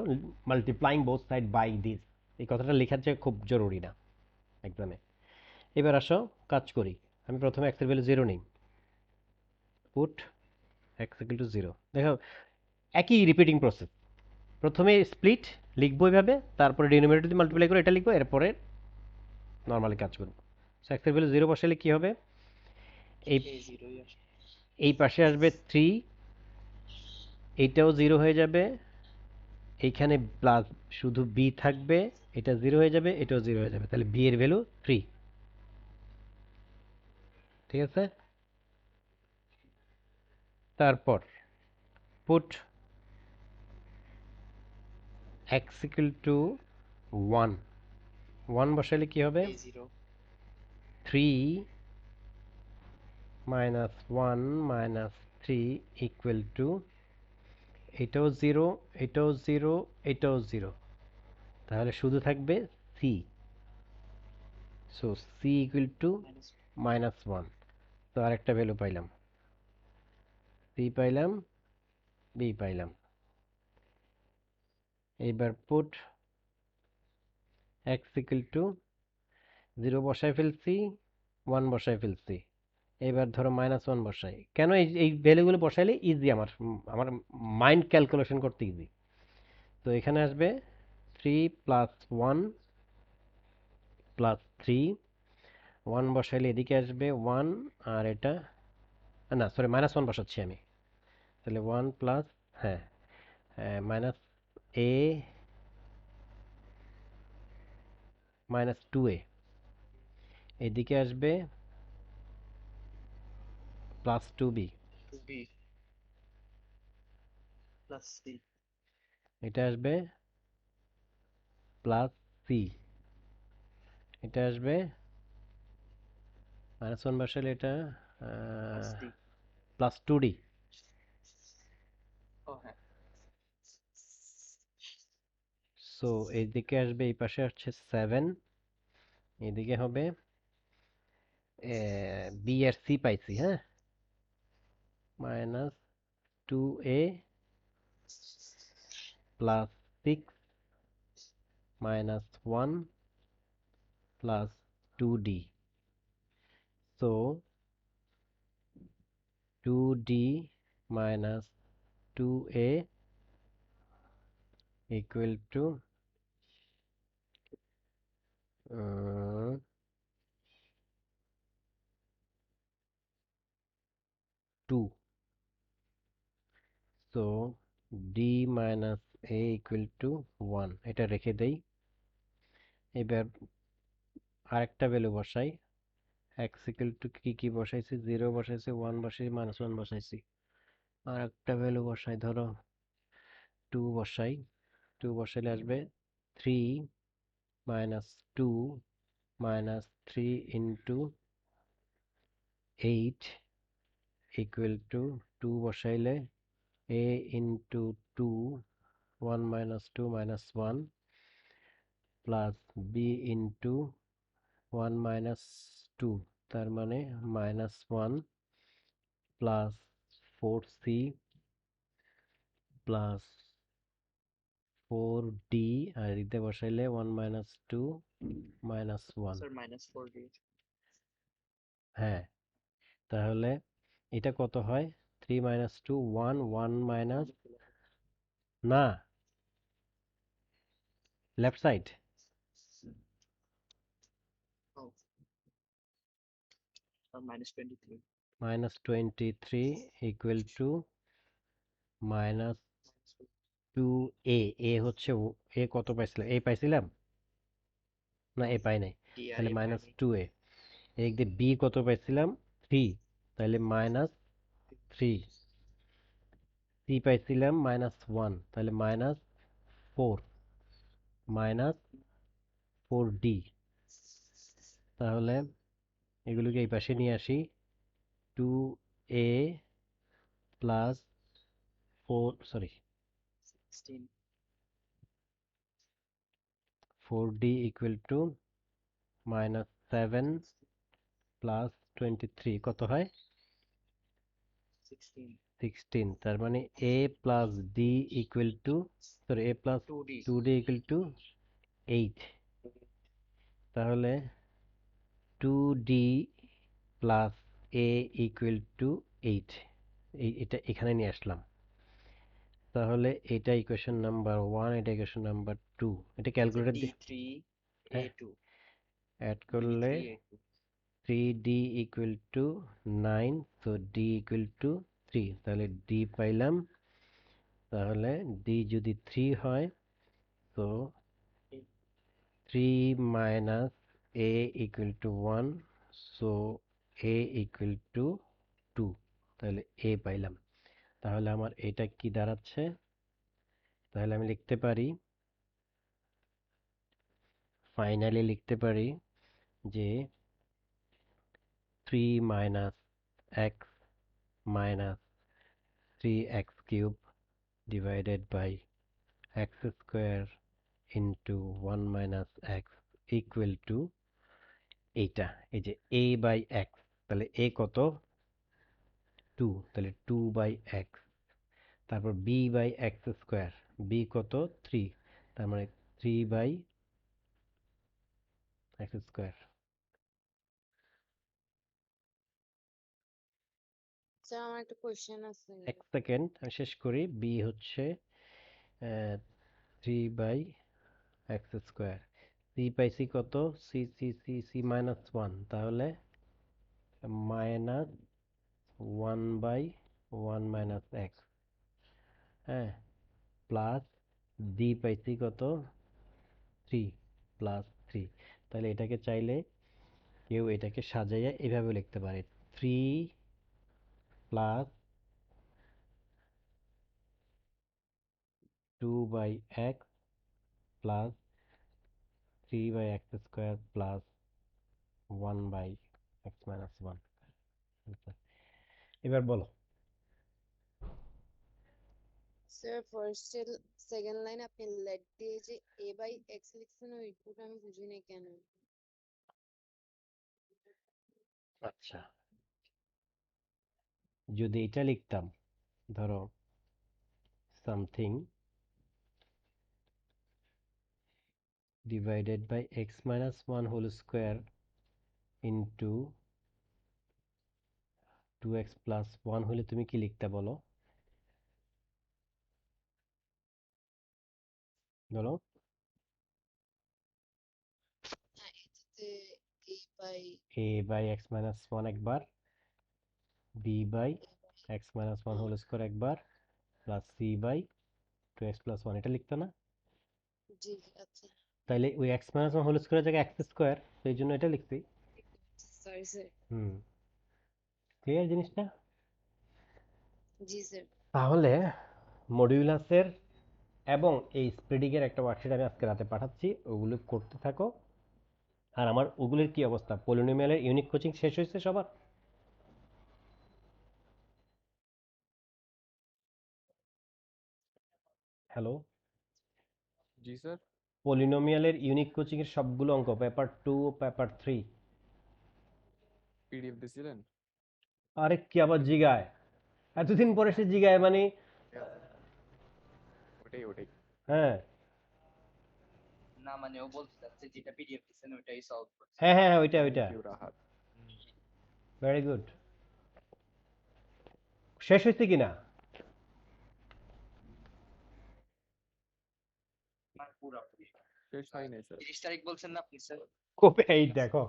multiplying both side by this, এই কথাটা লেখার যে খুব জরুরি না এক্সামে। এবার আসো কাজ করি। আমি প্রথমে x এর ভ্যালু 0 নিই, পুট x ইকুয়াল টু 0। দেখো, একই রিপিটিং প্রসেস। প্রথমে স্প্লিট লিখবো এইভাবে, তারপরে ডিনোমিনেটর দিয়ে মাল্টিপ্লাই করে এটা লিখবো, এরপরে নর্মালি কাজ করবো। সো x এর ভ্যালু 0 বসালে কি হবে, এই এ জিরোই আসে। এই পাশে আসবে 3, এইটাও 0 হয়ে যাবে, এইখানে প্লাস শুধু b থাকবে, এটা 0 হয়ে যাবে, এটাও 0 হয়ে যাবে, তাহলে b এর ভ্যালু 3। ঠিক আছে, তারপর পুট x ইকুয়াল টু 1, 1 বসালে কি হবে, a zero 3 minus 1 minus 3 equal to, এটাও 0, এটাও 0, এটাও 0, তাহলে শুধু থাকবে c। So c equal to minus. Minus 1। তো আরেকটা ভ্যালু পাইলাম, c পাইলাম, b পাইলাম। এইবার পুট x ইকুয়াল টু 0 বসায় ফেলছি, 1 বসায় ফেলছি। এবার ধরো মাইনাস 1 বসাই। কেন এই এই ভ্যালুগুলো বসাইলে ইজি, আমার মাইন্ড ক্যালকুলেশন করতে ইজি। তো এখানে আসবে 3 প্লাস 1 প্লাস 3, 1 বসাইলে এদিকে আসবে 1, আর এটা না সরি মাইনাস 1 বসাচ্ছি আমি, তাহলে 1 প্লাস, হ্যাঁ মাইনাস a মাইনাস 2a, এদিকে আসবে plus 2b, two b plus c. এটা আসবে প্লাস c, এটা আসবে মাইনাস 1 বসালে এটা প্লাস ডি। Plus 2d। ও হ্যাঁ। সো এইদিকে আসবে, এই পাশে আসছে 7, এদিকে হবে বি আর সি পাইছি, হ্যাঁ, minus 2a plus 6 minus 1 plus 2d। So 2d minus 2a equal to 2, so D minus A equal two 1, এটা রেখে দেই। এবার আরেকটা ভ্যালু বসাই। এক্স ইকুয়াল টু কি বসাইছি, 0 বসাইছি, 1 বসাইছি, -1 বসাইছি। আর একটা ভ্যালু বসাই, ধরো 2 বসাই। 2 বসাইলে আসবে 3 minus 2 minus 3 into 8 equal to 2 বসাইলে a into 2, 1 minus 2 minus 1 plus b into 1 minus 2, তার মানে -1 প্লাস 4c প্লাস 4d, আর এদিকে বসাইলে 1 মাইনাস 2 মাইনাস 1। Sir -4d। হ্যাঁ, তাহলে এটা কত হয়? 3 মাইনাস 2 1, 1 মাইনাস, না, লেফট সাইড, ও sir -23। -23 equal to minus 2a। A হচ্ছে এ কত পাইছিলাম? এ পাইছিলাম না, এ পাই নাই, ডি আর তাহলে এ মাইনাস পাইনি। 2a। এদিক দিয়ে বি কত পাইছিলাম? 3, তাহলে -3। সি পাইছিলাম -1, তাহলে -4 -4d। তাহলে এগুলোকে এই পাশে নিয়ে আসি। 2a plus 4, sorry, 16 4d equal to -7 plus 23 কত হয়? 16 16। তার মানে a plus d equal to, sorry, a plus 2d 2d equal to 8। তাহলে 2d plus a equal two 8, এটা এখানে নিয়ে আসলাম। তাহলে এটা ইকুয়েশন নাম্বার 1, এটা ইকুয়েশন নাম্বার 2। এটা ক্যালকুলেটর দিয়ে d3 হ্যাঁ a2 অ্যাড করলে d3 a2 3d equal to 9, so d equal to 3, তাহলে d পাইলাম। তাহলে d যদি 3 হয়, তো 3 minus a equal two 1, so a equal two 2, তাহলে a পাইলাম। তাহলে আমার এটা কি দাঁড়াচ্ছে? তাহলে আমি লিখতে পারি, ফাইনালি লিখতে পারি যে 3 minus x minus 3x cube divided by x square into 1 minus x equal to এইটা, এই যে a বাই এক্স। তাহলে a কত? 2, তাহলে 2 বাই এক্স। তারপর b by x square, b কত? 3, তার মানে 3 বাই এক্স স্কোয়ার। স্যার আমার একটা কোয়েশ্চেন আছে। এক সেকেন্ড, আমি শেষ করি। b হচ্ছে 3 বাই এক্স স্কোয়ার। সি পাইছি কত? সি সি সি সি -1, তাহলে -1 বাই 1 মাইনাস এক্স, হ্যাঁ, প্লাস ডি পাইছি কত? 3 প্লাস 3। তাহলে এটাকে চাইলে কেউ এটাকে সাজাইয়া এভাবে লিখতে পারে, 3 plus 2 by x plus 3 by x square plus 1 by x minus 1। এবার বলো। স্যার ফার্স্ট সেকেন্ড লাইন আপনি লেট দিয়ে যে a বাই এক্স লিখছেন ওইটুকু আমি বুঝি নাই কেন। আচ্ছা, যদি এটা লিখতাম, ধরো something divided by x minus 1 whole square into 2x plus 1 হলে তুমি কি লিখতে বলো? বলো। হ্যাঁ, এটাতে a by a by x minus one একবার, b by x minus one whole square একবার, plus c by two x plus one, এটা লিখতো না? জি আচ্ছা তাইলে ওই এক্স মাইনাস ওয়ান হোল স্কোয়ারের জায়গায় এক্স স্কোয়ার, তো এই জন্য এটা লিখছি। সরি স্যার হুম, ক্লিয়ার জিনিসটা? জি স্যার তাহলে মডিউলাসের এবং এই স্প্রেডিং এর একটা ওয়ার্কশিট আমি আজকে রাতে পাঠাচ্ছি, ওগুলো করতে থাকো। আর আমার ওগুলোর কি অবস্থা, পলিনোমিয়ালের ইউনিক কোচিং শেষ হয়েছে সবার? হ্যালো, জি স্যার। পলিনোমিয়ালের ইউনিক কোচিং এর সবগুলো অঙ্ক পেপার 2 ও পেপার 3? পিডিএফ দিছিলেন? আরে কি আবার জিগায়, এতদিন পরে সে জিগায় মানে। ওটাই। হ্যাঁ না মানে ও বলতে চাচ্ছে যেটা পিডিএফ দিচ্ছেন ওইটাই সলভ করছে। হ্যাঁ হ্যাঁ, ওইটা থ্যাংক ওইটা, ইউ রাহাত। Very good. শেষ হয়েছে কিনা? আমার পুরোপুরি শেষ হয় নাই স্যার। 30 তারিখ বলছেন না আপনি স্যার? কবে? এই দেখো,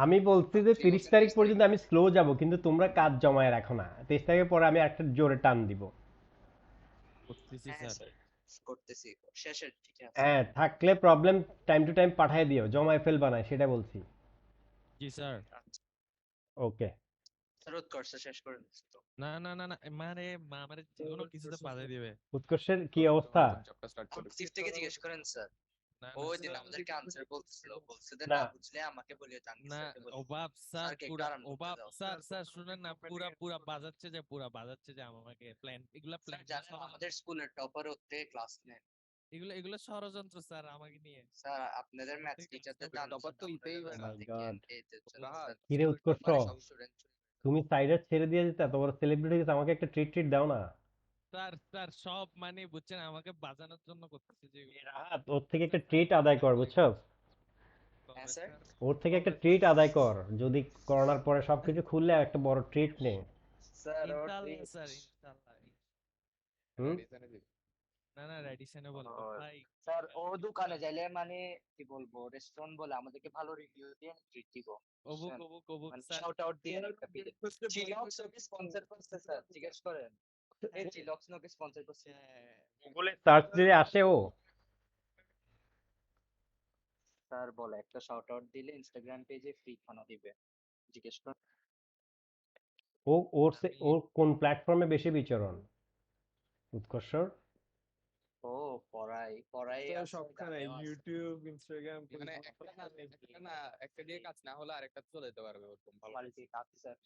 আমি বলছি যে আপনি 30 বলছেন তারিখ 30 পর্যন্ত তারিখ। আমি স্লো যাব, কিন্তু তোমরা কাজ জমায় রাখো না। 23 তারিখের পরে আমি একটা জোরে টান দিব। করতেছি হ্যাঁ স্যার। স্যার করতেছি শেষের ঠিক আছে। হ্যাঁ, থাকলে প্রবলেম টাইম টু টাইম পাঠিয়ে দিও, জমায় ফেলবা না, সেটা বলছি। জি স্যার। আচ্ছা ওকে। স্যার উৎকর্ষ শেষ করে দিচ্ছি তো। না মানে আমারে যেকোনো কিছুতে বাধা দিবে। উৎকর্ষের কি অবস্থা? চ্যাপ্টার স্টার্ট করে। চিফ থেকে জিজ্ঞেস করেন স্যার। না ওই না দিন আমাদেরকে আনসার বলছিল, বলছে যে না না বুঝলে আমাকে বলিও জানকি না স্যারকে বলি। অভাব স্যার স্যারকে পুরা কারণ অভাব করতে দাও। স্যার শুনেন না, পুরা বাজাচ্ছে যে আমাকে প্ল্যান এগুলা স্যার প্ল্যান জানেন আমাদের স্কুলের টপার ওর থেকে ক্লাস নেন। এগুলো ষড়যন্ত্র স্যার আমাকে নিয়ে। স্যার আপনাদের ম্যাথস ঠিক আছে, টিচারদের তবে জানেন টপার তো হইতেই হয় না। Oh my God. রাহাত, কিরে উৎকর্ষ, সব স্টুডেন্ট তুমি সাইডে ছেড়ে দিয়ে যেতে, তোমার সেলিব্রিটি হয়েছে, আমাকে একটা ট্রিট দাও না। স্যার সব মানে বুঝছেন আমাকে বাজানোর জন্য করতেছে যে রাহাত, ওর থেকে একটা ট্রিট আদায় কর, বুঝছো? হ্যাঁ স্যার। ওর থেকে একটা ট্রিট আদায় কর, যদি করোনার পরে সবকিছু খুললে একটা বড় ট্রিট নে। স্যার ওর ইনশাআল্লাহ স্যার ইনশাআল্লাহ। হুম? না রেডিশনে বলবো ভাই। স্যার ও দোকানে যাইলে মানে কি বলবো রেস্টুরেন্ট বলে আমাদেরকে ভালো রিভিউ দিয়ে ট্রিট দিব। অবুক মানে স্যার। শাউট আউট দিয়ে একটা পিলে চিলক্স ওকে স্পন্সর করছে স্যার জিজ্ঞেস করেন। এই চিলক্স ওকে স্পন্সর করছে। গুগলে সার্চ দিলে আসে ও? স্যার বলে একটা শাউট আউট দিলে ইনস্টাগ্রাম পেজে ফ্রি খানা দিবে। জিজ্ঞেস করেন। ওর কোন প্ল্যাটফর্মে বেশি বিচরণ উৎকর্ষর? ও পড়াই স্যার আছে, সবখানে জানেও আছে। ইউটিউব ইনস্টাগ্রাম মানে একটা দিয়ে কাজ না হলে আরেকটা চলে যেতে পারবে ওরকম ভালো। কোয়ালিটি কাজ স্যার।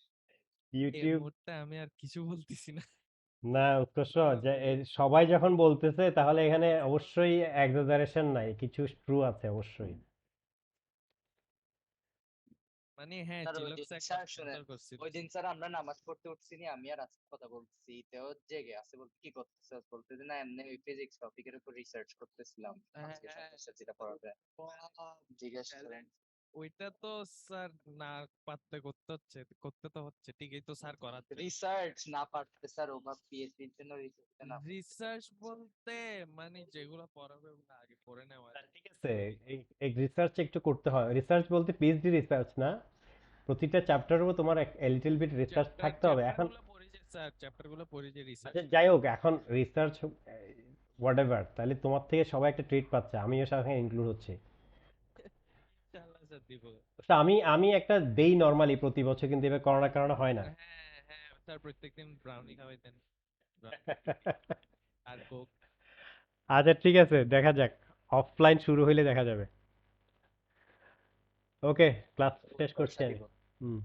এই ইউটিউব? মুহূর্তে আমি আর কিছু বলতেছি না। না উৎকর্ষ, সবাই যখন বলতেছে তাহলে এখানে অবশ্যই এক্সাজারেশন নাই, কিছু ট্রু আছে অবশ্যই। মানে হ্যাঁ স্যার ওই চিলক্স দিন একটা স্যার শুনেন, স্পন্সর করছিল। ওই দিন স্যার আমরা নামাজ পড়তে উঠছি নি, আমি আর আজকে কথা বলছি তেও জেগে আছে, বলতে কি করতেছে, বলতে যে না এমনি ওই ফিজিক্স টপিকের উপর রিসার্চ করতেছিলাম আজকে সমস্যা যেটা পড়াবে। জিজ্ঞেস করেন। ওইটা তো স্যার না পারতে করতে তো হচ্ছে ঠিকই তো স্যার করাচ্ছে। রিসার্চ না পারতে স্যার ওভার পিএইচডি এর জন্য রিসার্চ না। রিসার্চ বলতে মানে যেগুলো পড়াবে ওগুলো আগে পড়ে নেওয়া। ঠিক আছে, এই রিসার্চ একটু করতে হয়। রিসার্চ বলতে পিএইচডি রিসার্চ না, প্রতিটা চ্যাপ্টারের উপর তোমার লিটল বিট রিসার্চ থাকতে হবে। এখন চ্যাপ্টার গুলো পড়ি যে রিসার্চ। আচ্ছা যাই হোক, এখন রিসার্চ হোয়াটএভার, তাহলে তোমার থেকে সবাই একটা ট্রিট পাচ্ছে, আমিও সাথে ইনক্লুড হচ্ছি। ইনশাআল্লাহ স্যার দিব। তো আমি একটা দেই নরমালি প্রতি বছর, কিন্তু এবার করোনার কারণে হয় না। হ্যাঁ স্যার প্রত্যেকদিন ব্রাউনি খাওয়াইতেন আর কোক। আচ্ছা ঠিক আছে, দেখা যাক, অফলাইন শুরু হইলে দেখা যাবে। ওকে, ক্লাস শেষ করছি আমি। হুম।